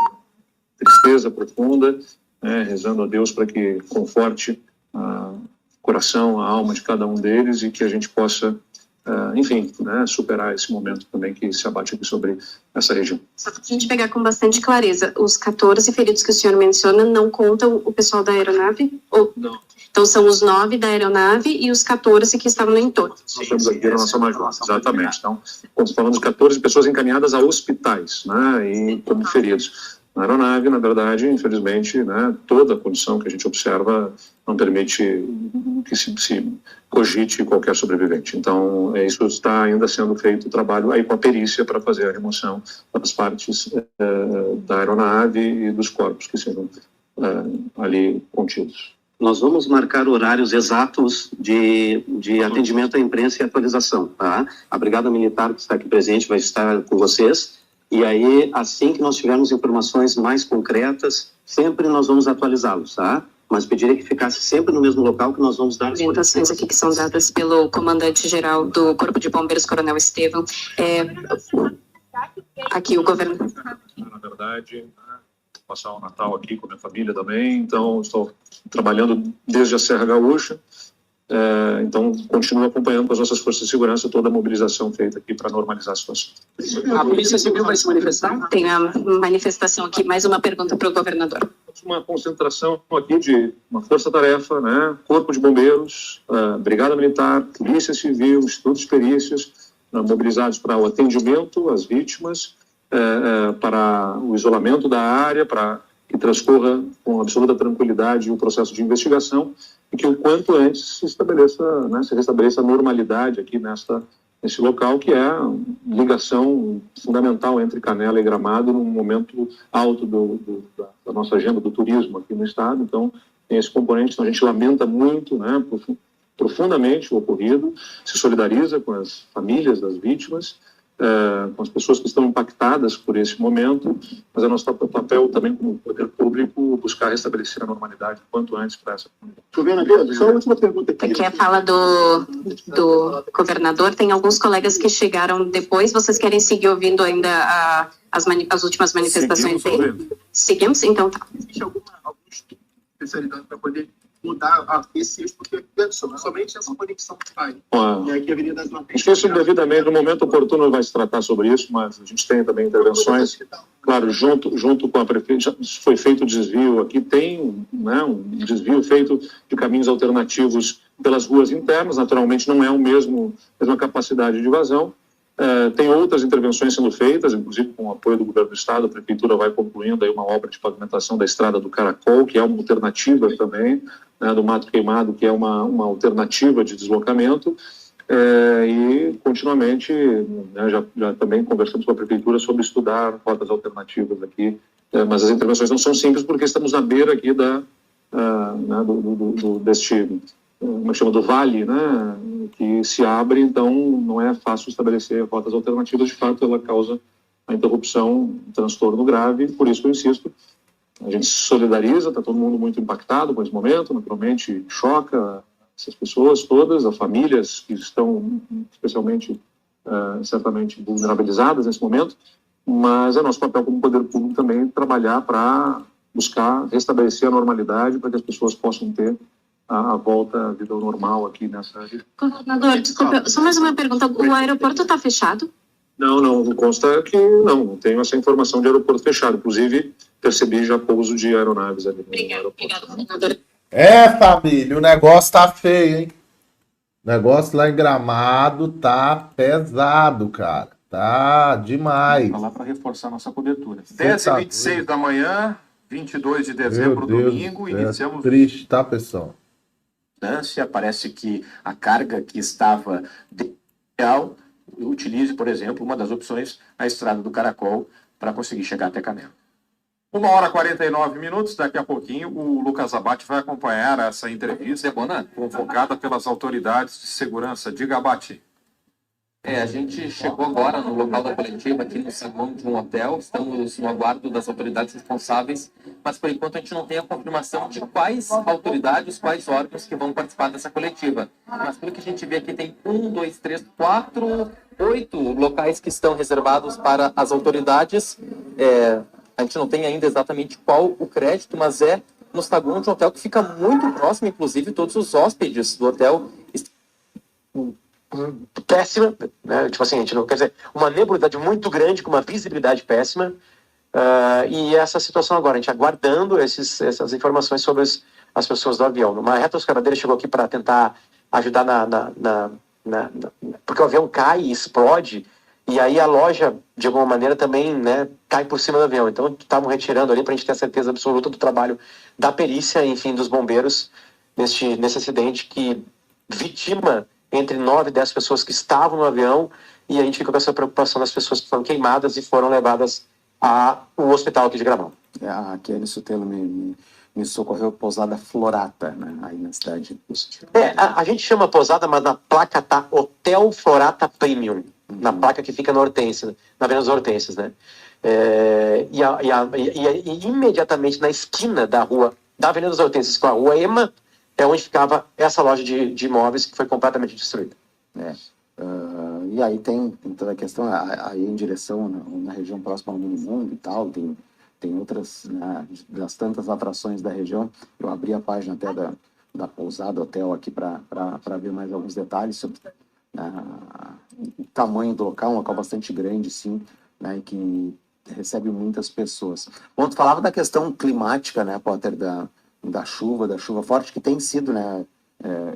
tristeza profunda, né, rezando a Deus para que conforte o coração, a alma de cada um deles e que a gente possa, enfim, né, superar esse momento também que se abate aqui sobre essa região. Só para a gente pegar com bastante clareza, os 14 feridos que o senhor menciona não contam o pessoal da aeronave? Ou... Não. Então são os 9 da aeronave e os 14 que estavam no entorno. Nós temos aqui a nossa major, exatamente. Então, quando falamos de 14 pessoas encaminhadas a hospitais, né, e como feridos. Na aeronave, na verdade, infelizmente, né, toda a condição que a gente observa não permite que se cogite qualquer sobrevivente. Então, isso está ainda sendo feito o trabalho aí com a perícia para fazer a remoção das partes da aeronave e dos corpos que sejam ali contidos. Nós vamos marcar horários exatos de atendimento à imprensa e atualização, tá? A Brigada Militar que está aqui presente vai estar com vocês. E aí, assim que nós tivermos informações mais concretas, sempre nós vamos atualizá-los, tá? Mas pediria que ficasse sempre no mesmo local que nós vamos dar... Orientações aqui que são dadas pelo comandante-geral do Corpo de Bombeiros, Coronel Estevam. Aqui o governo... Na verdade, passar o Natal aqui com a minha família também, então estou trabalhando desde a Serra Gaúcha. Então, continuo acompanhando com as nossas forças de segurança toda a mobilização feita aqui para normalizar a situação. A Polícia Civil vai se manifestar? Tem a manifestação aqui, mais uma pergunta para o governador. Uma concentração aqui de uma força-tarefa, né, Corpo de Bombeiros, Brigada Militar, Polícia Civil, Instituto de Perícias, mobilizados para o atendimento às vítimas, para o isolamento da área, para que transcorra com absoluta tranquilidade o processo de investigação e que o quanto antes se restabeleça a normalidade aqui nesta nesse local, que é ligação fundamental entre Canela e Gramado num momento alto da nossa agenda do turismo aqui no estado. Então, tem esse componente. Então, a gente lamenta muito, né, profundamente o ocorrido, se solidariza com as famílias das vítimas, com as pessoas que estão impactadas por esse momento, mas é nosso papel também como poder público buscar restabelecer a normalidade o quanto antes para essa comunidade. Só uma última pergunta aqui. Aqui a fala do governador. Tem alguns colegas que chegaram depois. Vocês querem seguir ouvindo ainda as últimas manifestações dele? Seguimos? Então tá. Existe algum estudo especializado para poder mudar esse eixo, porque somente essa conexão que faz. E aqui a Avenida das Norteias. Isso devidamente, no momento oportuno vai se tratar sobre isso, mas a gente tem também intervenções, claro, junto com a prefeita, foi feito o desvio aqui, tem, né, um desvio feito de caminhos alternativos pelas ruas internas, naturalmente não é a mesma capacidade de vazão. Tem outras intervenções sendo feitas, inclusive com o apoio do governo do estado, a prefeitura vai concluindo aí uma obra de pavimentação da estrada do Caracol, que é uma alternativa também, né, do Mato Queimado, que é uma alternativa de deslocamento, e continuamente, né, já também conversamos com a prefeitura sobre estudar rotas alternativas aqui, mas as intervenções não são simples porque estamos na beira aqui deste, como chama, do vale, né, que se abre, então não é fácil estabelecer rotas alternativas. De fato, ela causa a interrupção, um transtorno grave, por isso que eu insisto, a gente se solidariza, está todo mundo muito impactado com esse momento, naturalmente choca essas pessoas todas, as famílias que estão especialmente, certamente vulnerabilizadas nesse momento, mas é nosso papel como poder público também trabalhar para buscar restabelecer a normalidade para que as pessoas possam ter a volta à vida normal aqui nessa área. Governador, desculpa, só mais uma pergunta. O aeroporto está fechado? Não consta que não tenho essa informação de aeroporto fechado. Inclusive, percebi já pouso de aeronaves ali no aeroporto. Governador. Família, o negócio tá feio, hein? O negócio lá em Gramado tá pesado, cara. Tá demais. Vamos lá para reforçar nossa cobertura. 10h26 da manhã, 22 de dezembro, domingo, iniciamos... Triste, tá, pessoal? Parece que a carga que estava real utilize, por exemplo, uma das opções, a estrada do Caracol, para conseguir chegar até Canela. 1h49, daqui a pouquinho o Lucas Abate vai acompanhar essa entrevista convocada pelas autoridades de segurança. Diga, Abate. A gente chegou agora no local da coletiva, aqui no saguão de um hotel, estamos no aguardo das autoridades responsáveis, mas por enquanto a gente não tem a confirmação de quais autoridades, quais órgãos que vão participar dessa coletiva. Mas pelo que a gente vê aqui, tem 1, 2, 3, 4, 8 locais que estão reservados para as autoridades. A gente não tem ainda exatamente qual o crédito, mas é no saguão de um hotel que fica muito próximo, inclusive todos os hóspedes do hotel péssima, né? Tipo assim, a gente não quer dizer, uma nebulosidade muito grande, com uma visibilidade péssima, e essa situação agora, a gente aguardando essas informações sobre as pessoas do avião. Uma retroescavadeira chegou aqui para tentar ajudar porque o avião cai e explode, e aí a loja, de alguma maneira, também, né, cai por cima do avião. Então, estavam retirando ali para a gente ter a certeza absoluta do trabalho da perícia, enfim, dos bombeiros, nesse acidente que vitima entre 9 e 10 pessoas que estavam no avião, e a gente fica com essa preocupação das pessoas que foram queimadas e foram levadas ao hospital aqui de Gramado. A Kelly Sotelo me socorreu Pousada Florata, né, aí na cidade. A gente chama Pousada, mas na placa tá Hotel Florata Premium, na placa que fica na Hortência, na Avenida das Hortências, né? E imediatamente na esquina da rua, da Avenida das Hortências com a rua Ema, é onde ficava essa loja de imóveis que foi completamente destruída. E aí tem toda a questão, aí em direção na região próxima ao Minimundo e tal, tem outras, né, das tantas atrações da região. Eu abri a página até da Pousada Hotel aqui para ver mais alguns detalhes sobre o tamanho do local, um local bastante grande, sim, né, e que recebe muitas pessoas. Bom, tu falava da questão climática, né, Potter, da chuva forte, que tem sido, né,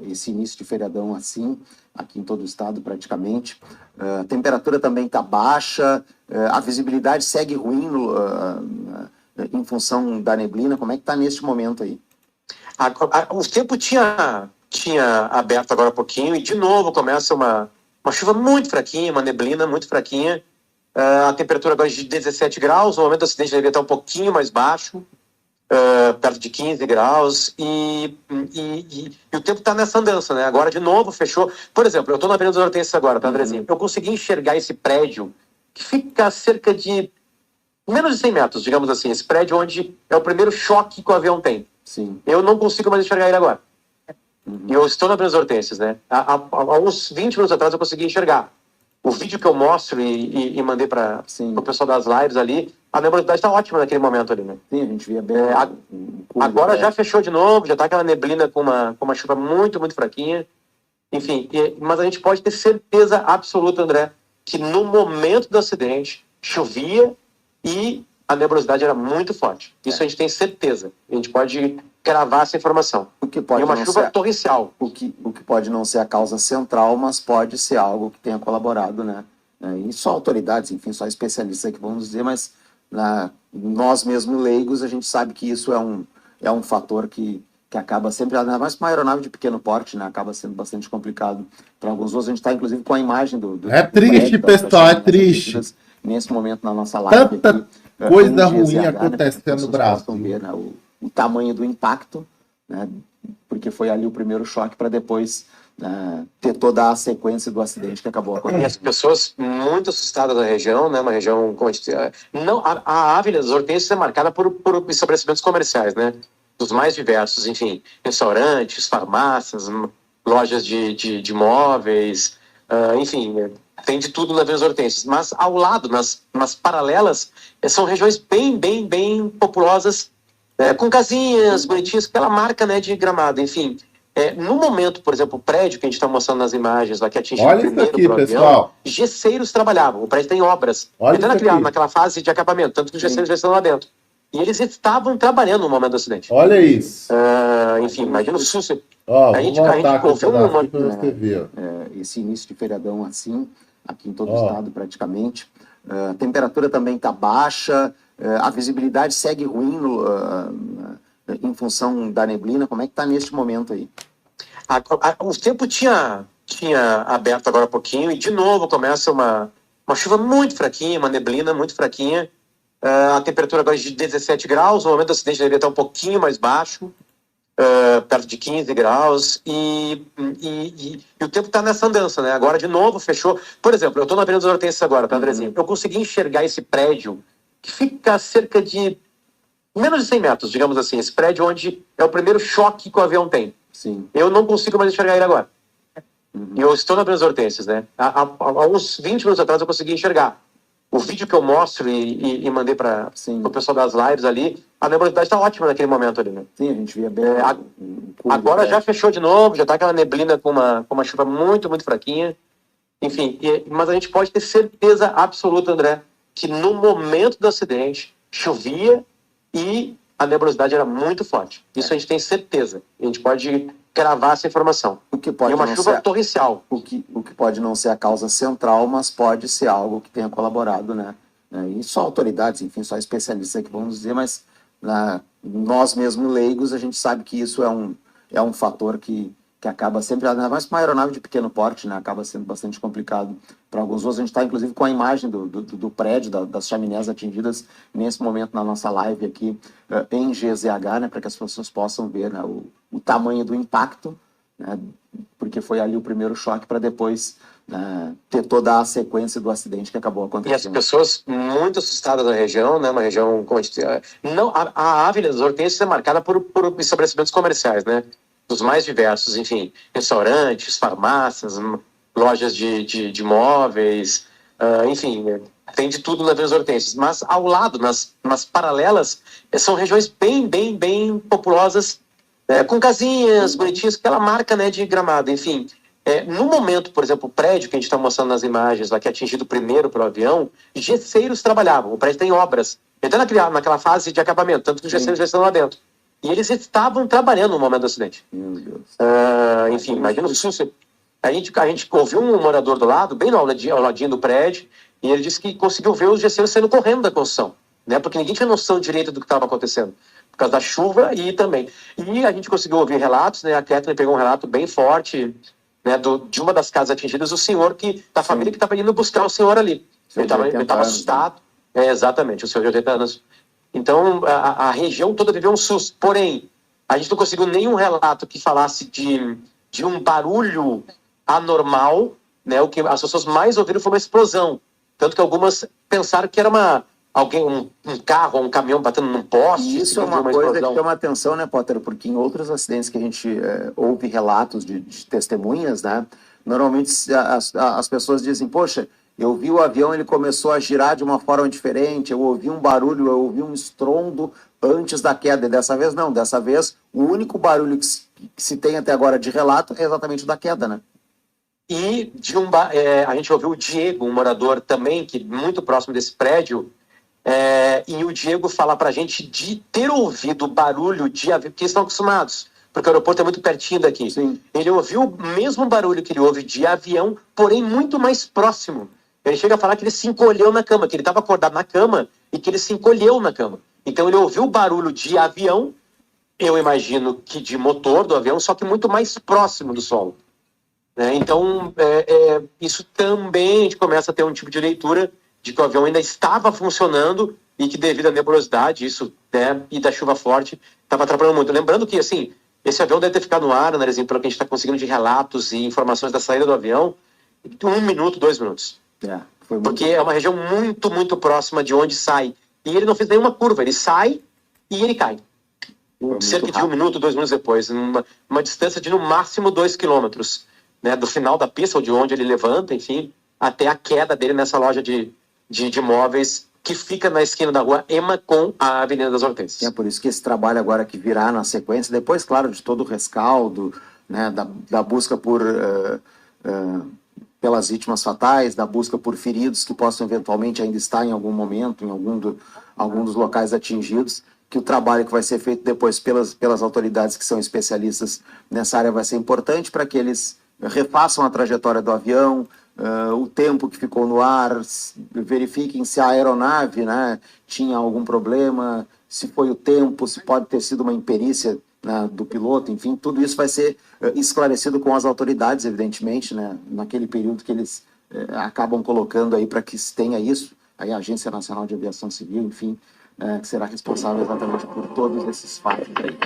esse início de feriadão assim, aqui em todo o estado praticamente. A temperatura também está baixa, a visibilidade segue ruim em função da neblina. Como é que está neste momento aí? O tempo tinha aberto agora há pouquinho e de novo começa uma chuva muito fraquinha, uma neblina muito fraquinha. A temperatura agora é de 17 graus, o momento do acidente devia estar um pouquinho mais baixo, perto de 15 graus, e o tempo está nessa andança, né? Agora, de novo, fechou. Por exemplo, eu estou na Avenida dos Hortências agora, tá, Andrezinho? Eu consegui enxergar esse prédio que fica a cerca de menos de 100 metros, digamos assim, esse prédio onde é o primeiro choque que o avião tem. Sim. Eu não consigo mais enxergar ele agora. E eu estou na Avenida dos Hortências, né? Há uns 20 minutos atrás eu consegui enxergar. O vídeo que eu mostro e mandei para o pessoal das lives ali, a nebulosidade está ótima naquele momento ali, né? Sim, a gente via bem. Agora já fechou de novo, já está aquela neblina com uma chuva muito, muito fraquinha. Enfim, mas a gente pode ter certeza absoluta, André, que no momento do acidente chovia e a nebulosidade era muito forte. Isso a gente tem certeza. A gente pode cravar essa informação. O que pode e uma não chuva ser, torrencial. O que pode não ser a causa central, mas pode ser algo que tenha colaborado, né? E só autoridades, enfim, só especialistas que vamos dizer, mas nós mesmos leigos, a gente sabe que isso é um fator que acaba sempre, ainda mais com uma aeronave de pequeno porte, né? Acaba sendo bastante complicado para alguns voos. A gente está, inclusive, com a imagem do triste, pessoal, é triste. Nesse momento, na nossa live Tanta aqui, coisa ruim acontecendo no Brasil. Ver, né, o tamanho do impacto, né, porque foi ali o primeiro choque para depois ter toda a sequência do acidente que acabou acontecendo. E as pessoas muito assustadas da região, né, uma região, como a gente, não, a Avenida dos Hortências é marcada por estabelecimentos comerciais, né, dos mais diversos, enfim, restaurantes, farmácias, lojas de móveis, enfim, tem de tudo na Avenida dos Hortências. Mas ao lado, nas paralelas, são regiões bem populosas, com casinhas bonitinhas, aquela marca, né, de Gramado, enfim. No momento, por exemplo, o prédio que a gente está mostrando nas imagens lá, que atingiu o primeiro pro avião, gesseiros trabalhavam, o prédio tem obras. Ainda naquela fase de acabamento, tanto que os gesseiros já estão lá dentro. E eles estavam trabalhando no momento do acidente. Olha isso. Enfim, imagina o susto. A gente ouviu uma... esse início de feriadão assim, aqui em todo o estado praticamente. A temperatura também está baixa, a visibilidade segue ruim em função da neblina. Como é que está neste momento aí? O tempo tinha aberto agora há pouquinho e de novo começa uma chuva muito fraquinha, uma neblina muito fraquinha. A temperatura agora é de 17 graus, o momento do acidente devia estar um pouquinho mais baixo, perto de 15 graus, e o tempo está nessa andança, né? Agora, de novo, fechou. Por exemplo, eu estou na Avenida dos Hortências agora, tá, Andrezinho? Eu consegui enxergar esse prédio que fica a cerca de menos de 100 metros, digamos assim, esse prédio onde é o primeiro choque que o avião tem. Sim. Eu não consigo mais enxergar ele agora. E eu estou na Avenida dos Hortências, né? Há uns 20 minutos atrás eu consegui enxergar. O vídeo que eu mostro e mandei para o pessoal das lives ali, a nebulosidade está ótima naquele momento ali, né? Sim, a gente via bem. Agora já fechou de novo, já está aquela neblina com uma chuva muito, muito fraquinha. Enfim, mas a gente pode ter certeza absoluta, André, que no momento do acidente chovia e a nebulosidade era muito forte. Isso a gente tem certeza. A gente pode cravar essa informação. O que pode e uma não chuva ser, torrencial. O que pode não ser a causa central, mas pode ser algo que tenha colaborado, né? E só autoridades, enfim, só especialistas que vamos dizer, mas nós mesmos leigos, a gente sabe que isso é um fator que acaba sempre, ainda mais com uma aeronave de pequeno porte, né? Acaba sendo bastante complicado para alguns voos. A gente está, inclusive, com a imagem do prédio, das chaminés atingidas nesse momento na nossa live aqui em GZH, né? Para que as pessoas possam ver, né, o tamanho do impacto, né? Porque foi ali o primeiro choque para depois ter toda a sequência do acidente que acabou acontecendo. E as pessoas muito assustadas da região, né? Uma região, como a gente, não, a Avenida dos Hortências é marcada por estabelecimentos comerciais, né? Dos mais diversos, enfim, restaurantes, farmácias, lojas de móveis, enfim, tem de tudo na Avenida dos Hortências. Mas ao lado, nas paralelas, são regiões bem populosas, com casinhas bonitinhas, aquela marca, né, de Gramado, enfim. No momento, por exemplo, o prédio que a gente está mostrando nas imagens lá, que é atingido primeiro pelo avião, gesseiros trabalhavam, o prédio tem obras. Ainda naquela fase de acabamento, tanto que os gesseiros já estão lá dentro. E eles estavam trabalhando no momento do acidente. Meu Deus. Enfim, imagina o susto. A gente ouviu um morador do lado, bem ao ladinho do prédio, e ele disse que conseguiu ver os gesseiros saindo correndo da construção, né? Porque ninguém tinha noção direita do que estava acontecendo, por causa da chuva e também. E a gente conseguiu ouvir relatos, né? A Kathleen pegou um relato bem forte né, de uma das casas atingidas, o senhor da família que estava indo buscar o senhor ali. Ele estava assustado. Exatamente, o senhor de 80 anos. Então, a região toda viveu um susto. Porém, a gente não conseguiu nenhum relato que falasse de um barulho anormal, né? O que as pessoas mais ouviram foi uma explosão. Tanto que algumas pensaram que era um carro ou um caminhão batendo num poste. E isso é uma coisa que chama atenção, né, Potter? Porque em outros acidentes que a gente ouve relatos de testemunhas, né? Normalmente as pessoas dizem, poxa, eu vi o avião, ele começou a girar de uma forma diferente, eu ouvi um barulho, eu ouvi um estrondo antes da queda. E dessa vez não, dessa vez o único barulho que se tem até agora de relato é exatamente o da queda, né? E a gente ouviu o Diego, um morador também, que muito próximo desse prédio, e o Diego fala pra gente de ter ouvido barulho de avião, porque eles estão acostumados, porque o aeroporto é muito pertinho daqui. Sim. Ele ouviu o mesmo barulho que ele ouve de avião, porém muito mais próximo. Ele chega a falar que ele se encolheu na cama, que ele estava acordado na cama e que ele se encolheu na cama. Então ele ouviu o barulho de avião, eu imagino que de motor do avião, só que muito mais próximo do solo. Então, isso também a gente começa a ter um tipo de leitura de que o avião ainda estava funcionando e que devido à nebulosidade, isso, e da chuva forte, estava atrapalhando muito. Lembrando que, assim, esse avião deve ter ficado no ar, Andrezinho, pelo que a gente está conseguindo de relatos e informações da saída do avião, 1 minuto, 2 minutos. Porque é uma região muito, muito próxima de onde sai. E ele não fez nenhuma curva, ele sai e ele cai. Cerca de 1 minuto, 2 minutos depois, uma distância de no máximo 2 quilômetros, né, do final da pista, ou de onde ele levanta, enfim, até a queda dele nessa loja de móveis que fica na esquina da rua Ema com a Avenida das Hortênsias. É por isso que esse trabalho agora que virá na sequência, depois, claro, de todo o rescaldo, né, da busca pelas vítimas fatais, da busca por feridos que possam eventualmente ainda estar em algum momento, em algum dos locais atingidos, que o trabalho que vai ser feito depois pelas autoridades que são especialistas nessa área vai ser importante para que eles refaçam a trajetória do avião, o tempo que ficou no ar, verifiquem se a aeronave, né, tinha algum problema, se foi o tempo, se pode ter sido uma imperícia, né, do piloto, enfim, tudo isso vai ser esclarecido com as autoridades, evidentemente, né, naquele período que eles acabam colocando aí para que se tenha isso, aí a Agência Nacional de Aviação Civil, enfim, que será responsável exatamente por todos esses fatos aí.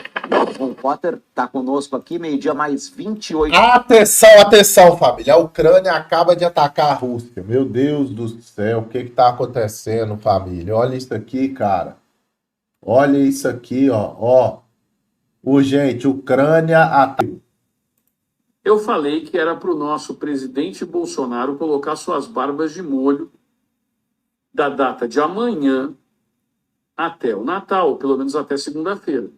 O Potter está conosco aqui, 12h28. Atenção, família. A Ucrânia acaba de atacar a Rússia. Meu Deus do céu, o que está acontecendo, família? Olha isso aqui, cara. Olha isso aqui, ó. Gente, Ucrânia atacou. Eu falei que era para o nosso presidente Bolsonaro colocar suas barbas de molho da data de amanhã até o Natal, pelo menos até segunda-feira.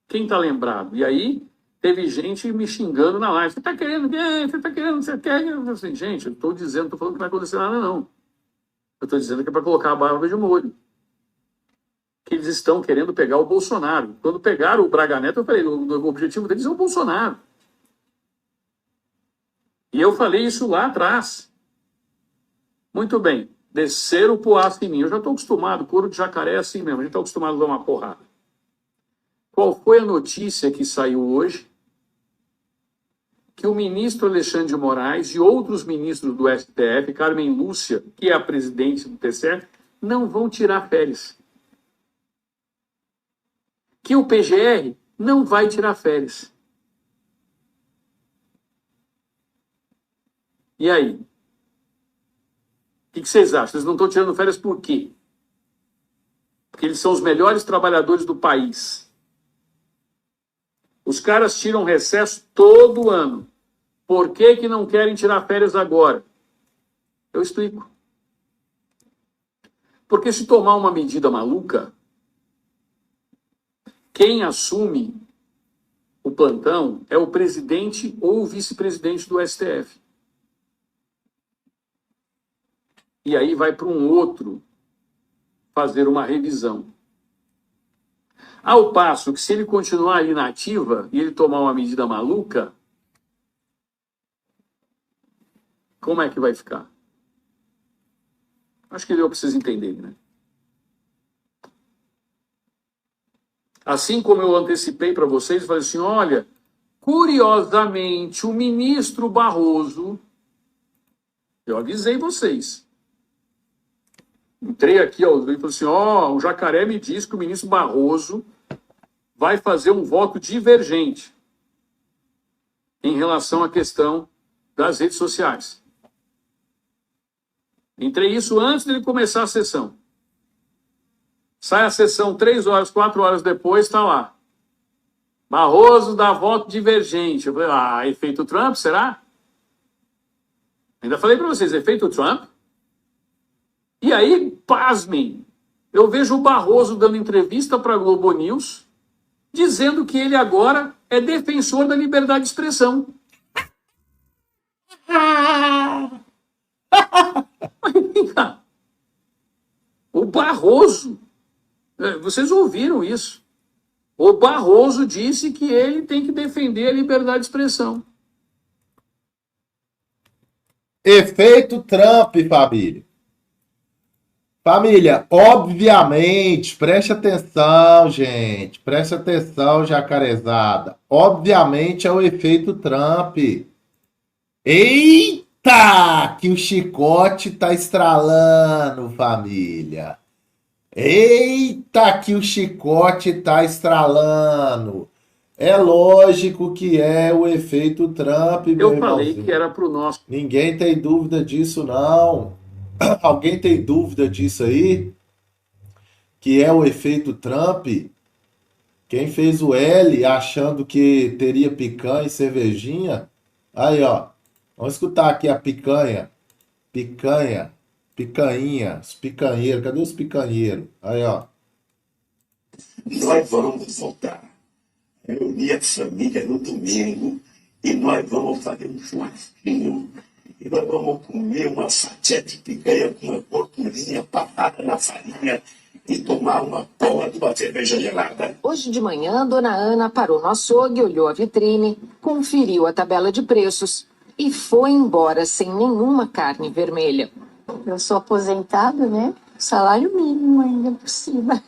Quem está lembrado? E aí, teve gente me xingando na live. Você está querendo? Você está querendo? Você quer? Eu falei assim, gente, eu estou dizendo, não estou falando que não vai acontecer nada, não. Eu estou dizendo que é para colocar a barba de molho. Que eles estão querendo pegar o Bolsonaro. Quando pegaram o Braga Neto, eu falei, o objetivo deles é o Bolsonaro. E eu falei isso lá atrás. Muito bem. Desceram o poaço em mim. Eu já estou acostumado, couro de jacaré é assim mesmo, a gente está acostumado a dar uma porrada. Qual foi a notícia que saiu hoje? Que o ministro Alexandre de Moraes e outros ministros do STF, Carmen Lúcia, que é a presidente do TCE, não vão tirar férias. Que o PGR não vai tirar férias. E aí? O que vocês acham? Eles não estão tirando férias por quê? Porque eles são os melhores trabalhadores do país. Os caras tiram recesso todo ano. Por que que não querem tirar férias agora? Eu explico. Porque se tomar uma medida maluca, quem assume o plantão é o presidente ou o vice-presidente do STF. E aí vai para um outro fazer uma revisão. Ao passo que se ele continuar ali na ativa e ele tomar uma medida maluca, como é que vai ficar? Acho que deu para vocês entenderem, né? Assim como eu antecipei para vocês, falei assim, olha, Curiosamente, o ministro Barroso, eu avisei vocês. Entrei aqui e falei assim, o Jacaré me disse que o ministro Barroso vai fazer um voto divergente em relação à questão das redes sociais. Entrei isso antes dele começar a sessão. Sai a sessão 3 horas, 4 horas depois, está lá. Barroso dá voto divergente. Eu falei, efeito Trump, será? Ainda falei para vocês, efeito Trump. E aí, pasmem, eu vejo o Barroso dando entrevista para a Globo News, dizendo que ele agora é defensor da liberdade de expressão. O Barroso, vocês ouviram isso? O Barroso disse que ele tem que defender a liberdade de expressão. Efeito Trump, família. Família, obviamente, preste atenção, gente. Preste atenção, jacarezada. Obviamente é o efeito Trump. Eita, que o chicote tá estralando, família. Eita, que o chicote tá estralando. É lógico que é o efeito Trump, meu Eu falei irmãozinho. que era pro nosso. Ninguém tem dúvida disso, não. Alguém tem dúvida disso aí? Que é o efeito Trump? Quem fez o L achando que teria picanha e cervejinha? Aí, ó. Vamos escutar aqui a picanha. Picanha. Picanha. Os picanheiros. Cadê os picanheiros? Aí, ó. Nós vamos voltar a reunir a família no domingo e nós vamos fazer um churrasquinho e nós vamos comer uma fatia de picanha com uma gordurinha passada na farinha e tomar uma porra de uma cerveja gelada. Hoje de manhã, Dona Ana parou no açougue, olhou a vitrine, conferiu a tabela de preços e foi embora sem nenhuma carne vermelha. Eu sou aposentada, né? Salário mínimo ainda por cima.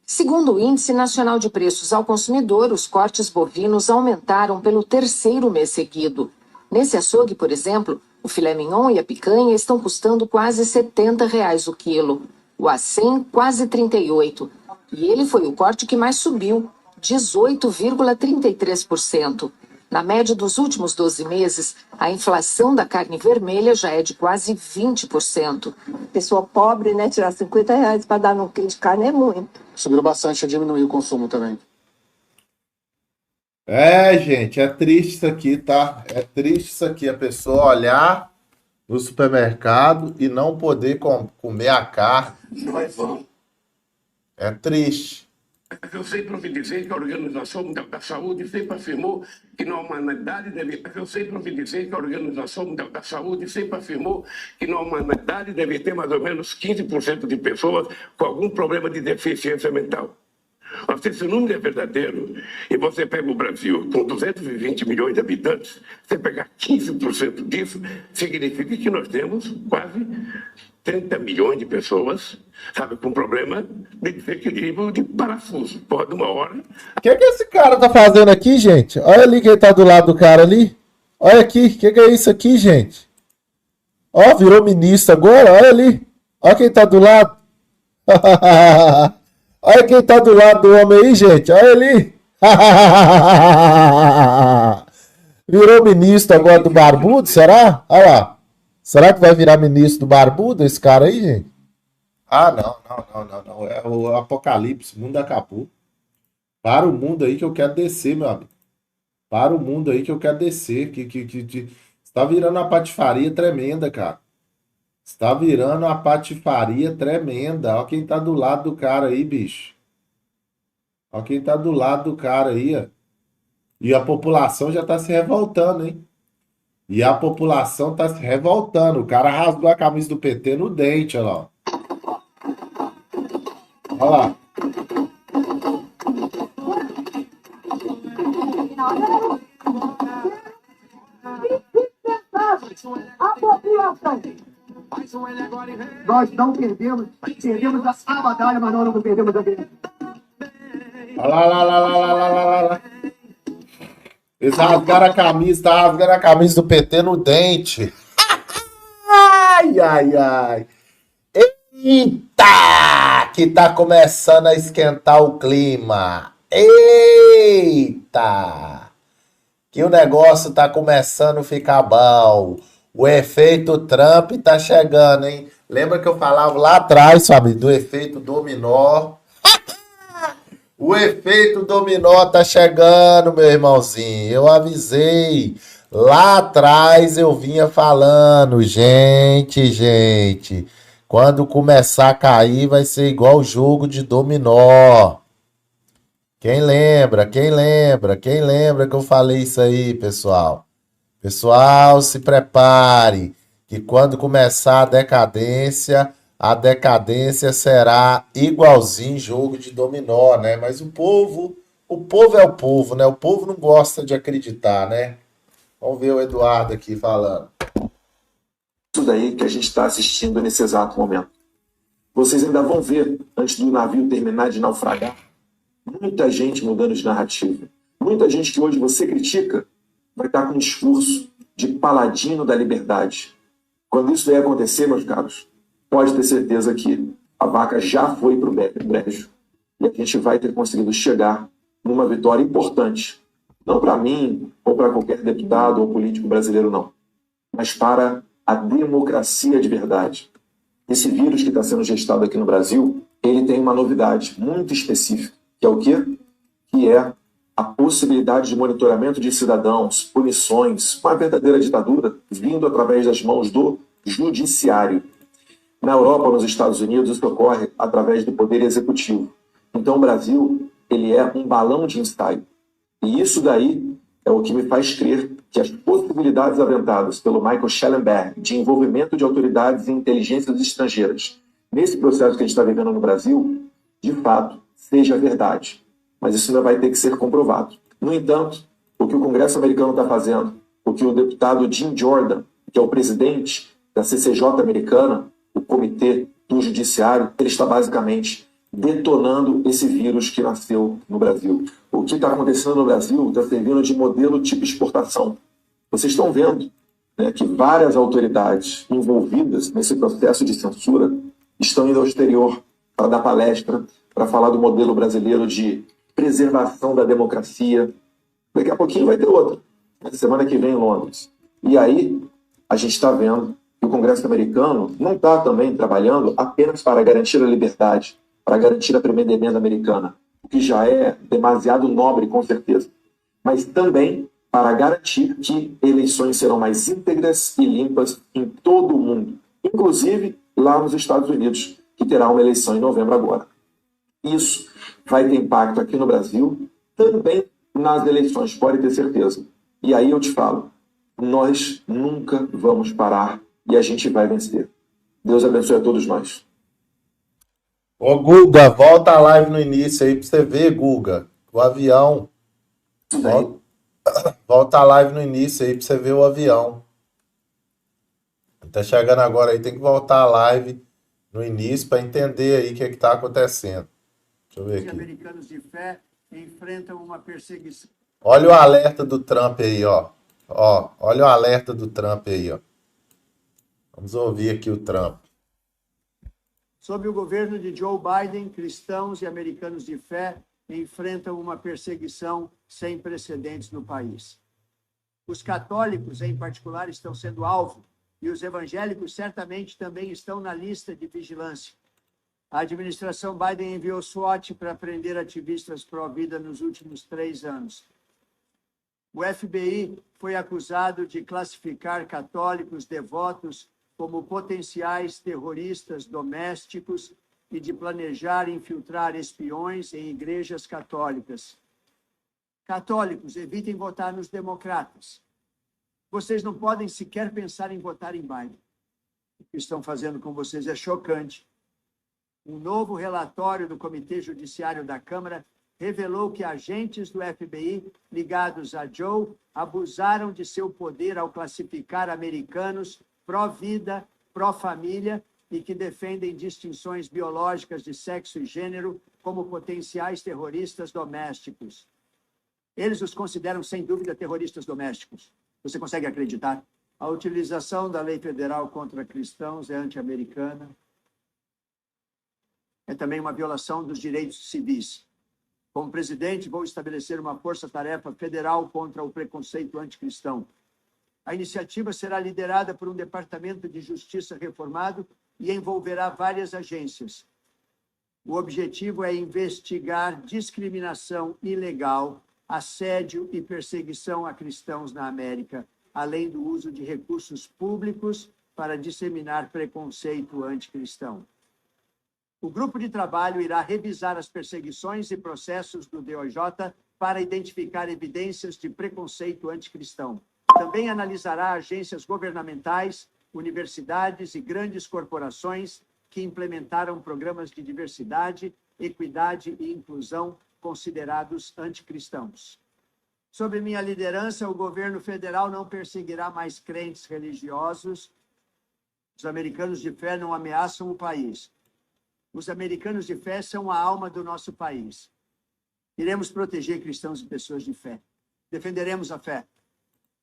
Segundo o Índice Nacional de Preços ao Consumidor, os cortes bovinos aumentaram pelo 3º mês seguido. Nesse açougue, por exemplo, o filé mignon e a picanha estão custando quase R$ 70 o quilo. O acém, quase 38. E ele foi o corte que mais subiu, 18,33%. Na média dos últimos 12 meses, a inflação da carne vermelha já é de quase 20%. Pessoa pobre, né? Tirar R$ 50 para dar num quilo de carne é muito. Subiu bastante a diminuir o consumo também. É, gente, é triste isso aqui, tá? É triste isso aqui, a pessoa olhar no supermercado e não poder comer a carne. Nós vamos. É triste. Eu sempre ouvi dizer que a Organização Mundial da Saúde sempre afirmou que na humanidade deve... Eu sempre ouvi dizer que a Organização Mundial da Saúde sempre afirmou que na humanidade deve ter mais ou menos 15% de pessoas com algum problema de deficiência mental. Mas se esse número é verdadeiro, e você pega o Brasil com 220 milhões de habitantes, você pegar 15% disso, significa que nós temos quase 30 milhões de pessoas, sabe, com problema de desequilíbrio de parafuso. Pode uma hora... O que esse cara tá fazendo aqui, gente? Olha ali quem tá do lado do cara ali. Olha aqui, o que é isso aqui, gente? Ó, virou ministro agora, olha ali. Olha quem tá do lado. Olha quem tá do lado do homem aí, gente. Olha ali. Virou ministro agora do barbudo, será? Olha lá. Será que vai virar ministro do barbudo esse cara aí, gente? Ah, não. É o apocalipse, o mundo acabou. Para o mundo aí que eu quero descer, meu amigo. Para o mundo aí que eu quero descer. Está virando uma patifaria tremenda, cara. Está virando uma patifaria tremenda. Olha quem tá do lado do cara aí, bicho. Olha quem tá do lado do cara aí, ó. E a população já tá se revoltando, hein? E a população tá se revoltando. O cara rasgou a camisa do PT no dente, olha lá. Olha lá. A população. Nós não perdemos a batalha, mas nós não perdemos a guerra. Olha lá. Eles rasgaram a camisa, tá rasgando a camisa do PT no dente. Ai, ai, ai. Eita! Que tá começando a esquentar o clima. Eita! Que o negócio tá começando a ficar bom. O efeito Trump tá chegando, hein? Lembra que eu falava lá atrás, sabe, do efeito dominó? O efeito dominó tá chegando, meu irmãozinho. Eu avisei. Lá atrás eu vinha falando, gente, quando começar a cair vai ser igual o jogo de dominó. Quem lembra que eu falei isso aí, pessoal? Pessoal, se prepare, que quando começar a decadência será igualzinho jogo de dominó, né? Mas o povo é o povo, né? O povo não gosta de acreditar, né? Vamos ver o Eduardo aqui falando. Isso daí que a gente está assistindo nesse exato momento. Vocês ainda vão ver, antes do navio terminar de naufragar, muita gente mudando de narrativa. Muita gente que hoje você critica vai estar com um discurso de paladino da liberdade. Quando isso daí acontecer, meus caros, pode ter certeza que a vaca já foi para o brejo. E a gente vai ter conseguido chegar numa vitória importante. Não para mim, ou para qualquer deputado ou político brasileiro, não. Mas para a democracia de verdade. Esse vírus que está sendo gestado aqui no Brasil, ele tem uma novidade muito específica, que é o quê? Que é a possibilidade de monitoramento de cidadãos, punições, uma verdadeira ditadura vindo através das mãos do judiciário. Na Europa, nos Estados Unidos, isso ocorre através do poder executivo. Então o Brasil, ele é um balão de ensaio. E isso daí é o que me faz crer que as possibilidades aventadas pelo Michael Schellenberg de envolvimento de autoridades e inteligências estrangeiras nesse processo que a gente está vivendo no Brasil, de fato, seja verdade. Mas isso ainda vai ter que ser comprovado. No entanto, o que o Congresso americano está fazendo, o que o deputado Jim Jordan, que é o presidente da CCJ americana, o Comitê do Judiciário, ele está basicamente detonando esse vírus que nasceu no Brasil. O que está acontecendo no Brasil está servindo de modelo tipo exportação. Vocês estão vendo, né, que várias autoridades envolvidas nesse processo de censura estão indo ao exterior para dar palestra, para falar do modelo brasileiro de preservação da democracia. Daqui a pouquinho vai ter outra, na semana que vem em Londres. E aí a gente está vendo que o Congresso americano não está também trabalhando apenas para garantir a liberdade, para garantir a primeira emenda americana, o que já é demasiado nobre, com certeza, mas também para garantir que eleições serão mais íntegras e limpas em todo o mundo, inclusive lá nos Estados Unidos, que terá uma eleição em novembro agora. Isso vai ter impacto aqui no Brasil, também nas eleições, pode ter certeza. E aí eu te falo, nós nunca vamos parar e a gente vai vencer. Deus abençoe a todos nós. Ô, Guga, volta a live no início aí pra você ver, Guga. O avião. Volta a live no início aí pra você ver o avião. Tá chegando agora aí, tem que voltar a live no início para entender aí o que é que tá acontecendo. Deixa eu ver Os aqui. americanos de fé enfrentam uma perseguição. Olha o alerta do Trump aí, ó. Ó, olha o alerta do Trump aí, ó. Vamos ouvir aqui o Trump. Sob o governo de Joe Biden, cristãos e americanos de fé enfrentam uma perseguição sem precedentes no país. Os católicos, em particular, estão sendo alvo e os evangélicos certamente também estão na lista de vigilância. A administração Biden enviou SWAT para prender ativistas pró-vida nos últimos 3 anos. O FBI foi acusado de classificar católicos devotos como potenciais terroristas domésticos e de planejar infiltrar espiões em igrejas católicas. Católicos, evitem votar nos democratas. Vocês não podem sequer pensar em votar em Biden. O que estão fazendo com vocês é chocante. Um novo relatório do Comitê Judiciário da Câmara revelou que agentes do FBI ligados a Joe abusaram de seu poder ao classificar americanos pró-vida, pró-família e que defendem distinções biológicas de sexo e gênero como potenciais terroristas domésticos. Eles os consideram, sem dúvida, terroristas domésticos. Você consegue acreditar? A utilização da lei federal contra cristãos é anti-americana. É também uma violação dos direitos civis. Como presidente, vou estabelecer uma força-tarefa federal contra o preconceito anticristão. A iniciativa será liderada por um departamento de justiça reformado e envolverá várias agências. O objetivo é investigar discriminação ilegal, assédio e perseguição a cristãos na América, além do uso de recursos públicos para disseminar preconceito anticristão. O grupo de trabalho irá revisar as perseguições e processos do DOJ para identificar evidências de preconceito anticristão. Também analisará agências governamentais, universidades e grandes corporações que implementaram programas de diversidade, equidade e inclusão considerados anticristãos. Sob minha liderança, o governo federal não perseguirá mais crentes religiosos. Os americanos de fé não ameaçam o país. Os americanos de fé são a alma do nosso país. Iremos proteger cristãos e pessoas de fé. Defenderemos a fé.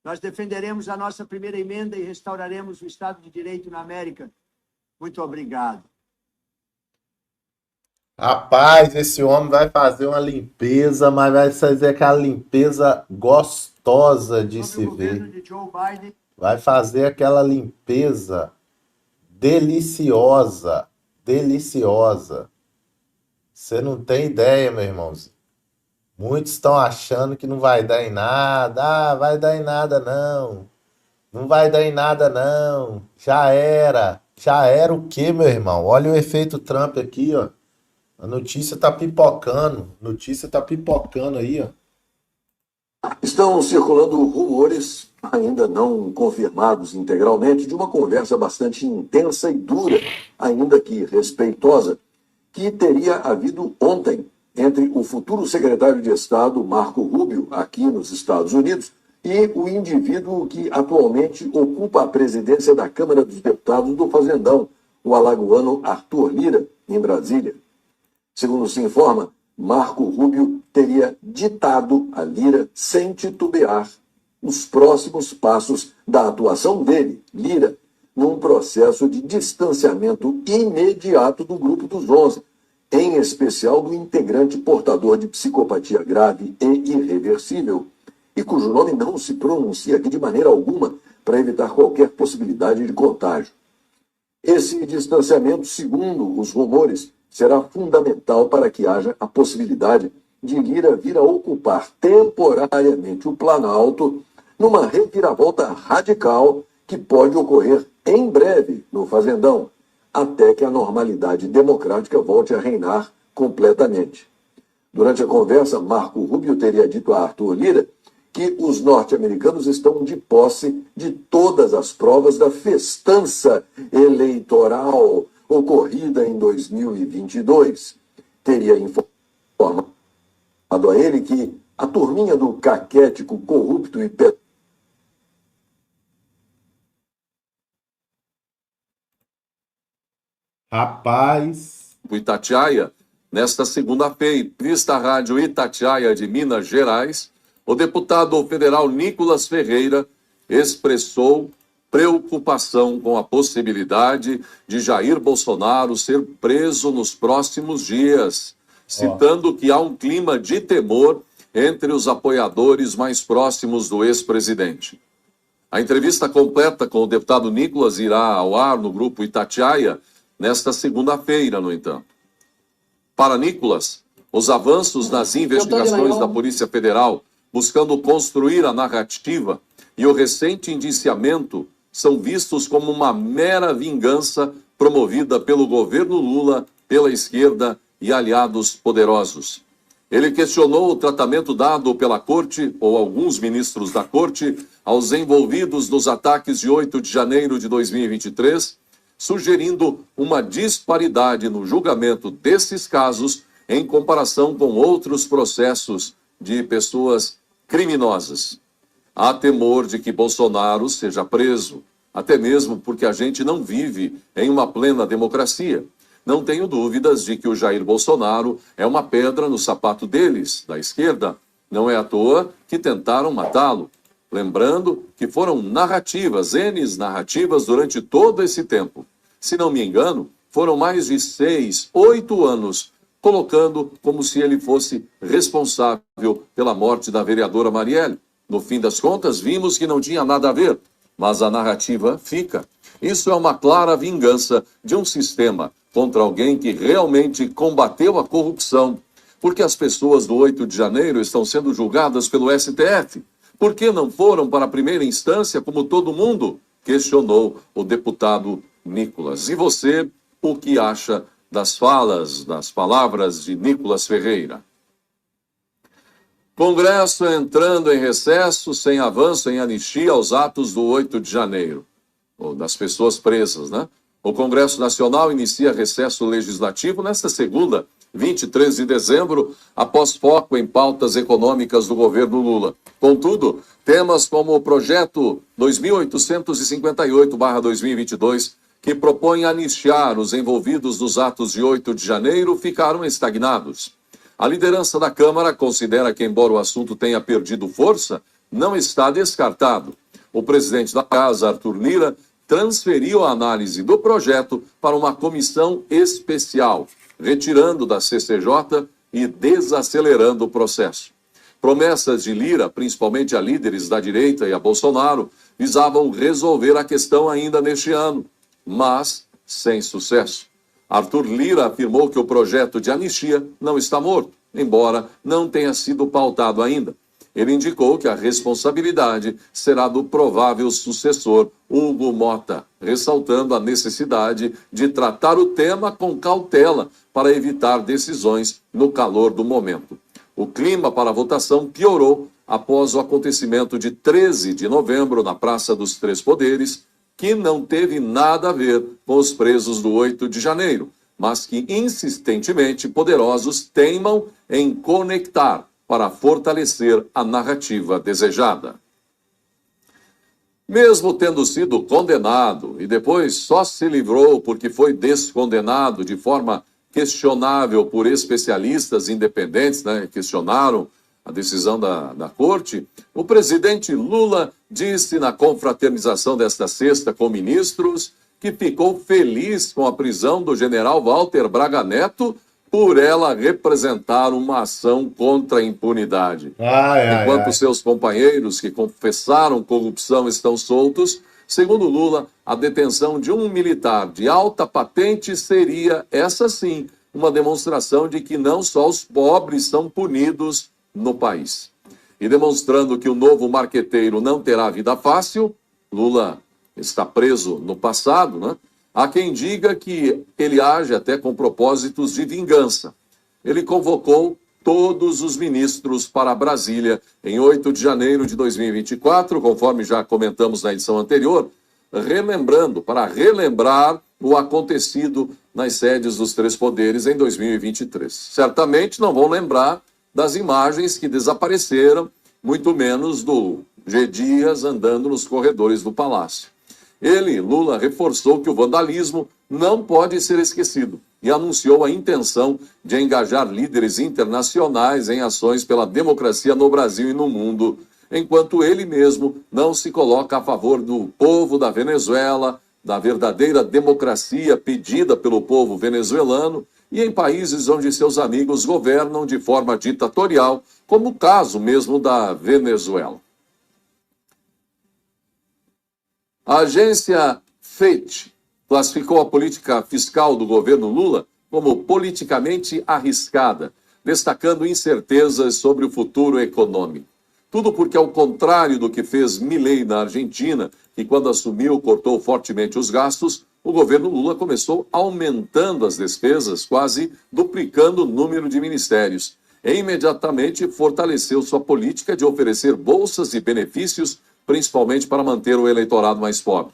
Nós defenderemos a nossa primeira emenda e restauraremos o Estado de Direito na América. Muito obrigado. Rapaz, esse homem vai fazer uma limpeza, mas vai fazer aquela limpeza gostosa de se ver. De Joe Biden, Vai fazer aquela limpeza deliciosa, deliciosa. Você não tem ideia, meu irmãozinho. Muitos estão achando que não vai dar em nada. Ah, vai dar em nada não. Não vai dar em nada não. Já era. Já era o quê, meu irmão? Olha o efeito Trump aqui, ó. A notícia tá pipocando. Notícia tá pipocando aí, ó. Estão circulando rumores, ainda não confirmados integralmente, de uma conversa bastante intensa e dura, ainda que respeitosa, que teria havido ontem entre o futuro secretário de Estado, Marco Rubio, aqui nos Estados Unidos, e o indivíduo que atualmente ocupa a presidência da Câmara dos Deputados do Fazendão, o alagoano Arthur Lira, em Brasília. Segundo se informa, Marco Rubio teria ditado a Lira, sem titubear, os próximos passos da atuação dele, Lira, num processo de distanciamento imediato do Grupo dos 11, em especial do integrante portador de psicopatia grave e irreversível, e cujo nome não se pronuncia aqui de maneira alguma para evitar qualquer possibilidade de contágio. Esse distanciamento, segundo os rumores, será fundamental para que haja a possibilidade de Lira vir a ocupar temporariamente o Planalto numa reviravolta radical que pode ocorrer em breve no Fazendão, até que a normalidade democrática volte a reinar completamente. Durante a conversa, Marco Rubio teria dito a Arthur Lira que os norte-americanos estão de posse de todas as provas da festança eleitoral ocorrida em 2022. Teria informado a ele que a turminha do caquético, corrupto e Rapaz. O Itatiaia, nesta segunda-feira, vista a Rádio Itatiaia de Minas Gerais, o deputado federal Nicolas Ferreira expressou preocupação com a possibilidade de Jair Bolsonaro ser preso nos próximos dias, citando que há um clima de temor entre os apoiadores mais próximos do ex-presidente. A entrevista completa com o deputado Nicolas irá ao ar no grupo Itatiaia nesta segunda-feira, no entanto. Para Nicolas, os avanços nas investigações da Polícia Federal buscando construir a narrativa e o recente indiciamento são vistos como uma mera vingança promovida pelo governo Lula, pela esquerda e aliados poderosos. Ele questionou o tratamento dado pela Corte, ou alguns ministros da Corte, aos envolvidos nos ataques de 8 de janeiro de 2023, sugerindo uma disparidade no julgamento desses casos em comparação com outros processos de pessoas criminosas. Há temor de que Bolsonaro seja preso, até mesmo porque a gente não vive em uma plena democracia. Não tenho dúvidas de que o Jair Bolsonaro é uma pedra no sapato deles, da esquerda, Não é à toa que tentaram matá-lo. Lembrando que foram narrativas, N narrativas durante todo esse tempo. Se não me engano, foram mais de 6, 8 anos, colocando como se ele fosse responsável pela morte da vereadora Marielle. No fim das contas, vimos que não tinha nada a ver, mas a narrativa fica. Isso é uma clara vingança de um sistema contra alguém que realmente combateu a corrupção. Porque as pessoas do 8 de janeiro estão sendo julgadas pelo STF. Por que não foram para a primeira instância como todo mundo? Questionou o deputado Nicolas. E você, o que acha das falas, das palavras de Nicolas Ferreira? Congresso entrando em recesso sem avanço em anistia aos atos do 8 de janeiro. Ou das pessoas presas, né? O Congresso Nacional inicia recesso legislativo nesta segunda, 23 de dezembro, após foco em pautas econômicas do governo Lula. Contudo, temas como o projeto 2858/2022, que propõe anistiar os envolvidos nos atos de 8 de janeiro, ficaram estagnados. A liderança da Câmara considera que, embora o assunto tenha perdido força, não está descartado. O presidente da Casa, Arthur Lira, transferiu a análise do projeto para uma comissão especial, retirando da CCJ e desacelerando o processo. Promessas de Lira, principalmente a líderes da direita e a Bolsonaro, visavam resolver a questão ainda neste ano, mas sem sucesso. Arthur Lira afirmou que o projeto de anistia não está morto, embora não tenha sido pautado ainda. Ele indicou que a responsabilidade será do provável sucessor, Hugo Mota, ressaltando a necessidade de tratar o tema com cautela para evitar decisões no calor do momento. O clima para a votação piorou após o acontecimento de 13 de novembro na Praça dos Três Poderes, que não teve nada a ver com os presos do 8 de janeiro, mas que insistentemente poderosos teimam em conectar para fortalecer a narrativa desejada. Mesmo tendo sido condenado e depois só se livrou porque foi descondenado de forma questionável por especialistas independentes, né, questionaram a decisão da corte, o presidente Lula disse na confraternização desta sexta com ministros que ficou feliz com a prisão do general Walter Braga Neto por ela representar uma ação contra a impunidade. Enquanto seus companheiros que confessaram corrupção estão soltos, segundo Lula, a detenção de um militar de alta patente seria, essa sim, uma demonstração de que não só os pobres são punidos no país. E demonstrando que o novo marqueteiro não terá vida fácil, Lula está preso no passado, né? Há quem diga que ele age até com propósitos de vingança. Ele convocou todos os ministros para Brasília em 8 de janeiro de 2024, conforme já comentamos na edição anterior, para relembrar o acontecido nas sedes dos Três Poderes em 2023. Certamente não vão lembrar das imagens que desapareceram, muito menos do G. Dias andando nos corredores do Palácio. Ele, Lula, reforçou que o vandalismo não pode ser esquecido e anunciou a intenção de engajar líderes internacionais em ações pela democracia no Brasil e no mundo, enquanto ele mesmo não se coloca a favor do povo da Venezuela, da verdadeira democracia pedida pelo povo venezuelano e em países onde seus amigos governam de forma ditatorial, como o caso mesmo da Venezuela. A agência Fitch classificou a política fiscal do governo Lula como politicamente arriscada, destacando incertezas sobre o futuro econômico. Tudo porque, ao contrário do que fez Milei na Argentina, que quando assumiu cortou fortemente os gastos, o governo Lula começou aumentando as despesas, quase duplicando o número de ministérios. E imediatamente fortaleceu sua política de oferecer bolsas e benefícios, principalmente para manter o eleitorado mais pobre.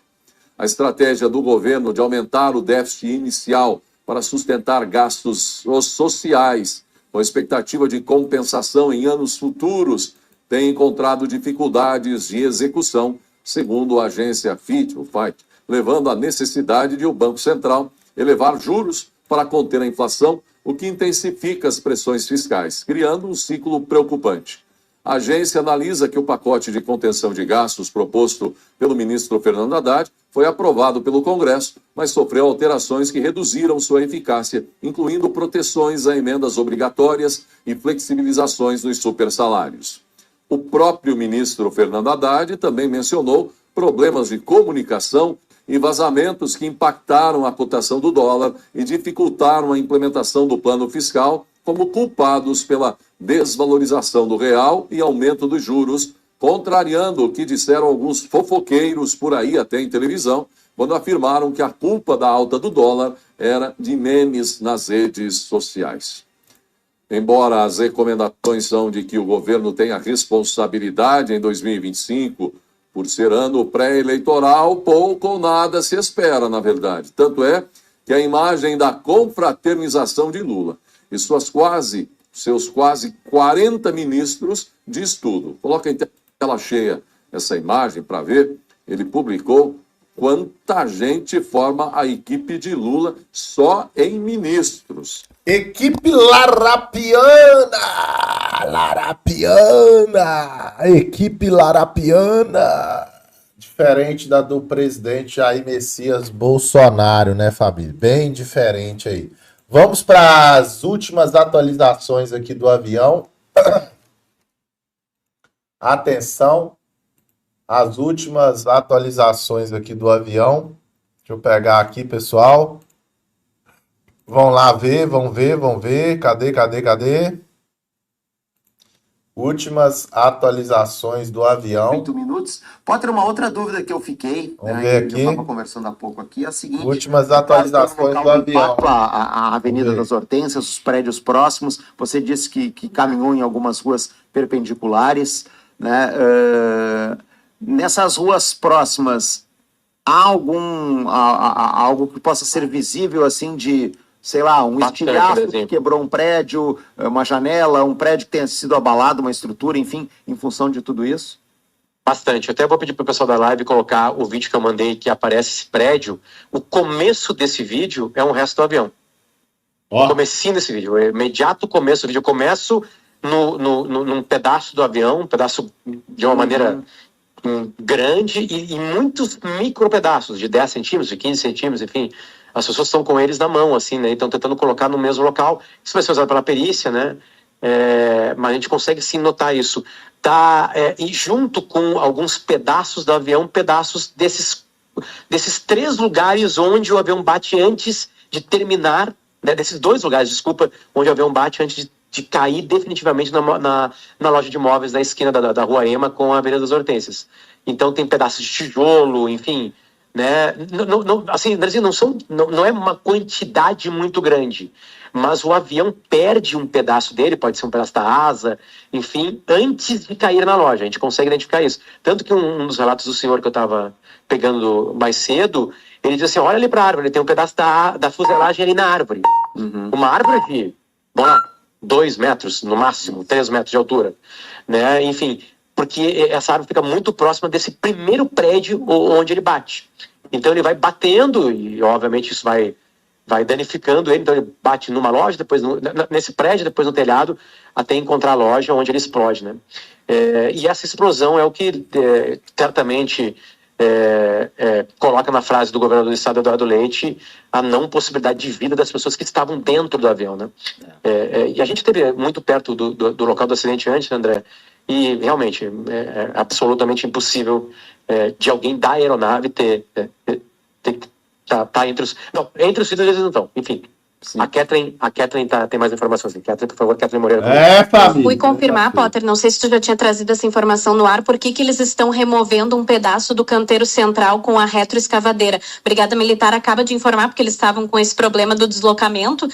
A estratégia do governo de aumentar o déficit inicial para sustentar gastos sociais, com expectativa de compensação em anos futuros, tem encontrado dificuldades de execução, segundo a agência Fitch, levando à necessidade de o Banco Central elevar juros para conter a inflação, o que intensifica as pressões fiscais, criando um ciclo preocupante. A agência analisa que o pacote de contenção de gastos proposto pelo ministro Fernando Haddad foi aprovado pelo Congresso, mas sofreu alterações que reduziram sua eficácia, incluindo proteções a emendas obrigatórias e flexibilizações dos supersalários. O próprio ministro Fernando Haddad também mencionou problemas de comunicação e vazamentos que impactaram a cotação do dólar e dificultaram a implementação do plano fiscal como culpados pela desvalorização do real e aumento dos juros, contrariando o que disseram alguns fofoqueiros por aí até em televisão, quando afirmaram que a culpa da alta do dólar era de memes nas redes sociais. Embora as recomendações são de que o governo tenha responsabilidade em 2025, por ser ano pré-eleitoral, pouco ou nada se espera, na verdade. Tanto é que a imagem da confraternização de Lula e seus quase 40 ministros diz tudo. Coloca em tela cheia essa imagem para ver. Ele publicou quanta gente forma a equipe de Lula só em ministros. Equipe Larapiana! Larapiana! Equipe Larapiana! Diferente da do presidente Jair Messias Bolsonaro, né, Fabi? Bem diferente aí. Vamos para as últimas atualizações aqui do avião. Atenção, as últimas atualizações aqui do avião. Deixa eu pegar aqui, pessoal. Vão lá ver, vão ver. Cadê? Últimas atualizações do avião. 8 minutos. Pode ter uma outra dúvida que eu fiquei. Vamos ver aqui. Eu estava conversando há pouco aqui. É a seguinte. Últimas atualizações do avião. A Avenida das Hortênsias, os prédios próximos. Você disse que caminhou em algumas ruas perpendiculares, né? Nessas ruas próximas, há algo que possa ser visível, assim, de, sei lá, um estilhaço que quebrou um prédio, uma janela, um prédio que tenha sido abalado, uma estrutura, enfim, em função de tudo isso? Bastante. Eu até vou pedir para o pessoal da live colocar o vídeo que eu mandei, que aparece esse prédio. O começo desse vídeo é um resto do avião. O comecinho desse vídeo, o imediato começo do vídeo. Eu começo num pedaço do avião, um pedaço de uma maneira grande e muitos micro pedaços, de 10 centímetros, de 15 centímetros, enfim. As pessoas estão com eles na mão, assim, né? Estão tentando colocar no mesmo local. Isso vai ser usado pela perícia, né? Mas a gente consegue sim notar isso. E junto com alguns pedaços do avião, pedaços desses 3 lugares onde o avião bate antes de terminar, né? Desses 2 lugares, desculpa, onde o avião bate antes de cair definitivamente na loja de imóveis da esquina da Rua Ema com a Avenida das Hortênsias. Então tem pedaços de tijolo, enfim, né? Não é uma quantidade muito grande, mas o avião perde um pedaço dele, pode ser um pedaço da asa, enfim, antes de cair na loja. A gente consegue identificar isso. Tanto que um dos relatos do senhor que eu estava pegando mais cedo, ele diz assim, olha ali para a árvore, tem um pedaço da fuselagem ali na árvore. Uma árvore de, vamos lá, 2 metros, no máximo, 3 metros de altura, né? Enfim, porque essa árvore fica muito próxima desse primeiro prédio onde ele bate. Então ele vai batendo e, obviamente, isso vai danificando ele. Então ele bate numa loja, depois nesse prédio, depois no telhado, até encontrar a loja onde ele explode, né? E essa explosão é o que certamente coloca na frase do governador do estado, Eduardo Leite, a não possibilidade de vida das pessoas que estavam dentro do avião, né? E a gente esteve muito perto do local do acidente antes, né, André? E realmente é absolutamente impossível de alguém da aeronave tá entre os... Não, entre os filhos eles não estão, enfim. Sim. A Kathleen tem mais informações. Kathleen, por favor, Kathleen Moreira. Fábio. Fui confirmar, Potter, não sei se tu já tinha trazido essa informação no ar, por que eles estão removendo um pedaço do canteiro central com a retroescavadeira. Brigada Militar acaba de informar, porque eles estavam com esse problema do deslocamento,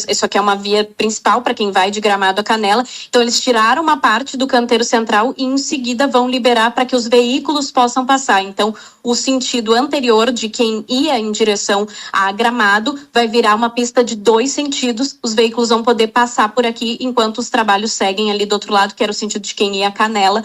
isso aqui é uma via principal para quem vai de Gramado a Canela, então eles tiraram uma parte do canteiro central e em seguida vão liberar para que os veículos possam passar. Então, o sentido anterior de quem ia em direção a Gramado vai virar uma pista de 2 sentidos, os veículos vão poder passar por aqui enquanto os trabalhos seguem ali do outro lado, que era o sentido de quem ia a Canela,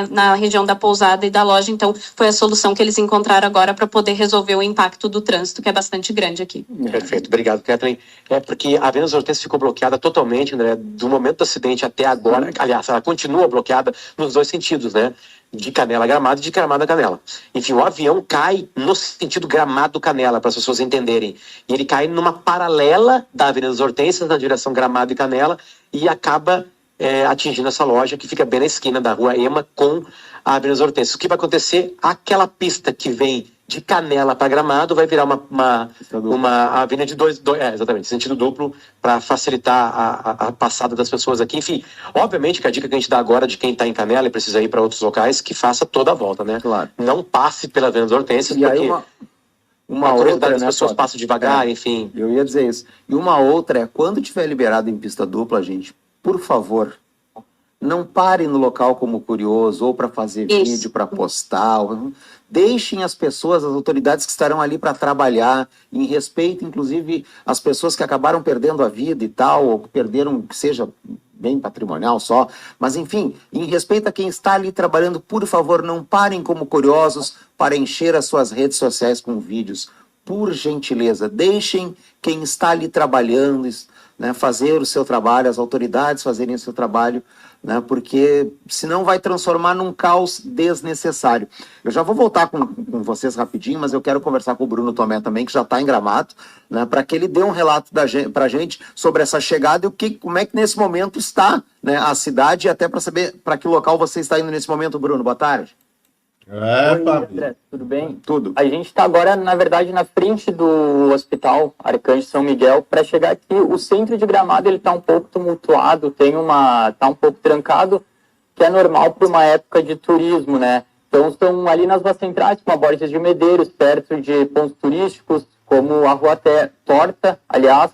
na região da pousada e da loja. Então, foi a solução que eles encontraram agora para poder resolver o impacto do trânsito, que é bastante grande aqui. Perfeito, obrigado, Kathleen. Porque a Avenida das Hortênsias ficou bloqueada totalmente, né, do momento do acidente até agora. Aliás, ela continua bloqueada nos 2 sentidos, né? De Canela a Gramado e de Gramado a Canela. Enfim, o avião cai no sentido Gramado-Canela, para as pessoas entenderem. E ele cai numa paralela da Avenida das Hortênsias, na direção Gramado e Canela, e acaba atingindo essa loja, que fica bem na esquina da Rua Ema com a Avenida das Hortênsias. O que vai acontecer? Aquela pista que vem de Canela para Gramado vai virar uma avenida de exatamente, sentido duplo, para facilitar a passada das pessoas aqui. Enfim, obviamente que a dica que a gente dá agora de quem está em Canela e precisa ir para outros locais, que faça toda a volta, né? Claro. Não passe pela Avenida das Hortênsias, porque aí uma a outra, das né, pessoas Fábio? passam devagar, enfim. Eu ia dizer isso. E uma outra é, quando tiver liberado em pista dupla, gente, por favor, não parem no local como curioso, ou para fazer vídeo, para postar. Deixem as pessoas, as autoridades que estarão ali para trabalhar, em respeito, inclusive, as pessoas que acabaram perdendo a vida e tal, ou que perderam, que seja bem patrimonial só, mas enfim, em respeito a quem está ali trabalhando, por favor, não parem como curiosos para encher as suas redes sociais com vídeos. Por gentileza, deixem quem está ali trabalhando, né, fazer o seu trabalho, as autoridades fazerem o seu trabalho, né, porque senão vai transformar num caos desnecessário. Eu já vou voltar com vocês rapidinho, mas eu quero conversar com o Bruno Tomé também, que já está em Gramado, né, para que ele dê um relato para a gente sobre essa chegada e como é que nesse momento está, né, a cidade, e até para saber para que local você está indo nesse momento, Bruno. Boa tarde. Oi, André, tudo bem? Tudo. A gente está agora, na verdade, na frente do Hospital Arcanjo São Miguel. Para chegar aqui, o centro de Gramado ele está um pouco tumultuado, tá um pouco trancado, que é normal para uma época de turismo, né? Então, estão ali nas ruas centrais, como a Borges de Medeiros, perto de pontos turísticos, como a Rua Torta, aliás.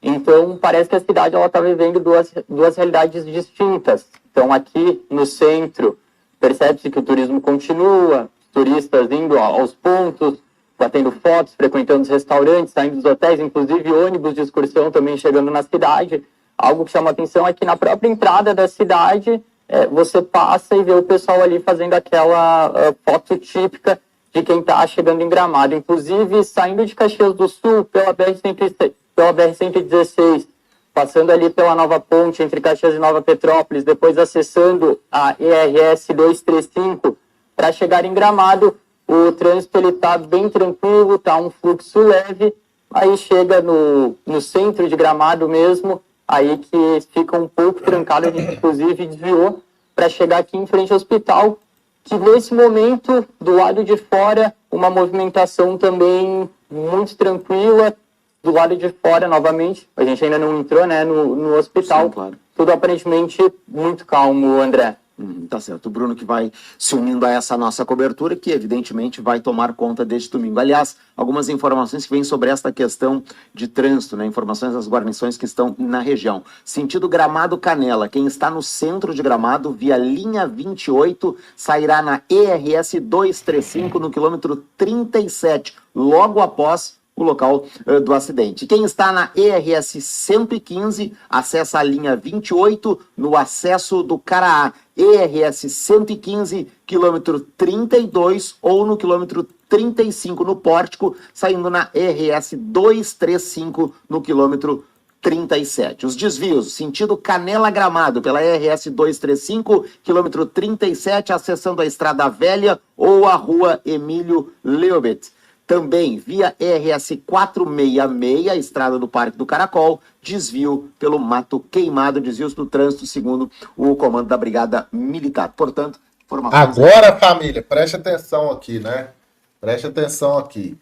Então, parece que a cidade está vivendo duas realidades distintas. Então, aqui no centro, percebe-se que o turismo continua, turistas indo aos pontos, batendo fotos, frequentando os restaurantes, saindo dos hotéis, inclusive ônibus de excursão também chegando na cidade. Algo que chama atenção é que na própria entrada da cidade, você passa e vê o pessoal ali fazendo aquela foto típica de quem está chegando em Gramado. Inclusive, saindo de Caxias do Sul, pela BR-116, passando ali pela nova ponte entre Caxias e Nova Petrópolis, depois acessando a ERS 235 para chegar em Gramado, o trânsito está bem tranquilo, está um fluxo leve, aí chega no centro de Gramado mesmo, aí que fica um pouco trancado, a gente inclusive desviou para chegar aqui em frente ao hospital, que nesse momento, do lado de fora, uma movimentação também muito tranquila. Do lado de fora, novamente, a gente ainda não entrou, né, no hospital. Sim, claro. Tudo aparentemente muito calmo, André. Tá certo. O Bruno que vai se unindo a essa nossa cobertura, que evidentemente vai tomar conta deste domingo. Aliás, algumas informações que vêm sobre esta questão de trânsito, né? Informações das guarnições que estão na região. Sentido Gramado-Canela. Quem está no centro de Gramado, via linha 28, sairá na ERS 235, no quilômetro 37, logo após o local do acidente. Quem está na ERS 115, acessa a linha 28 no acesso do Caraá. ERS 115, quilômetro 32 ou no quilômetro 35 no Pórtico, saindo na ERS 235 no quilômetro 37. Os desvios, sentido Canela Gramado, pela RS 235, quilômetro 37, acessando a Estrada Velha ou a Rua Emílio Leobet. Também via RS 466, Estrada do Parque do Caracol, desvio pelo Mato Queimado, desvios do trânsito, segundo o comando da Brigada Militar. Portanto, informações... Agora, família, preste atenção aqui, né? Preste atenção aqui.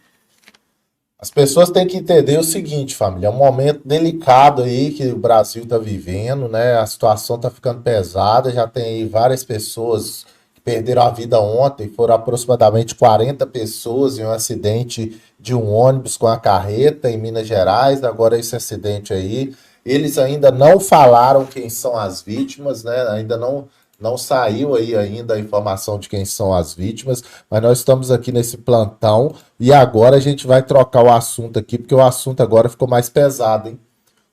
As pessoas têm que entender o seguinte, família, é um momento delicado aí que o Brasil está vivendo, né? A situação está ficando pesada, já tem aí várias pessoas que perderam a vida ontem, foram aproximadamente 40 pessoas em um acidente de um ônibus com a carreta em Minas Gerais, agora esse acidente aí. Eles ainda não falaram quem são as vítimas, né? Ainda não Não saiu aí ainda a informação de quem são as vítimas, mas nós estamos aqui nesse plantão e agora a gente vai trocar o assunto aqui, porque o assunto agora ficou mais pesado, hein?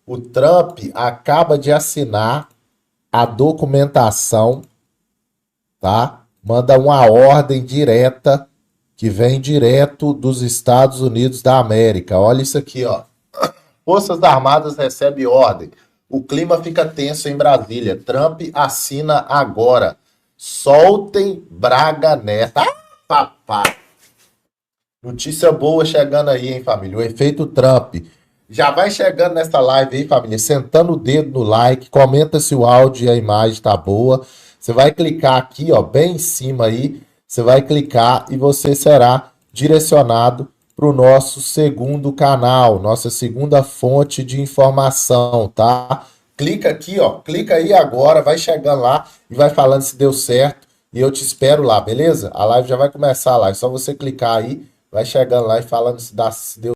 O Trump acaba de assinar a documentação, tá? Manda uma ordem direta que vem direto dos Estados Unidos da América. Olha isso aqui, ó. Forças Armadas recebe ordem. O clima fica tenso em Brasília. Trump assina agora. Soltem Braga Neto. Ah, papai. Notícia boa chegando aí, hein, família? O efeito Trump. Já vai chegando nessa live aí, família, sentando o dedo no like, comenta se o áudio e a imagem tá boa. Você vai clicar aqui, ó, bem em cima aí. Você vai clicar e você será direcionado para o nosso segundo canal, nossa segunda fonte de informação, tá? Clica aqui, ó, clica aí agora, vai chegando lá e vai falando se deu certo e eu te espero lá, beleza? A live já vai começar lá, é só você clicar aí, vai chegando lá e falando se deu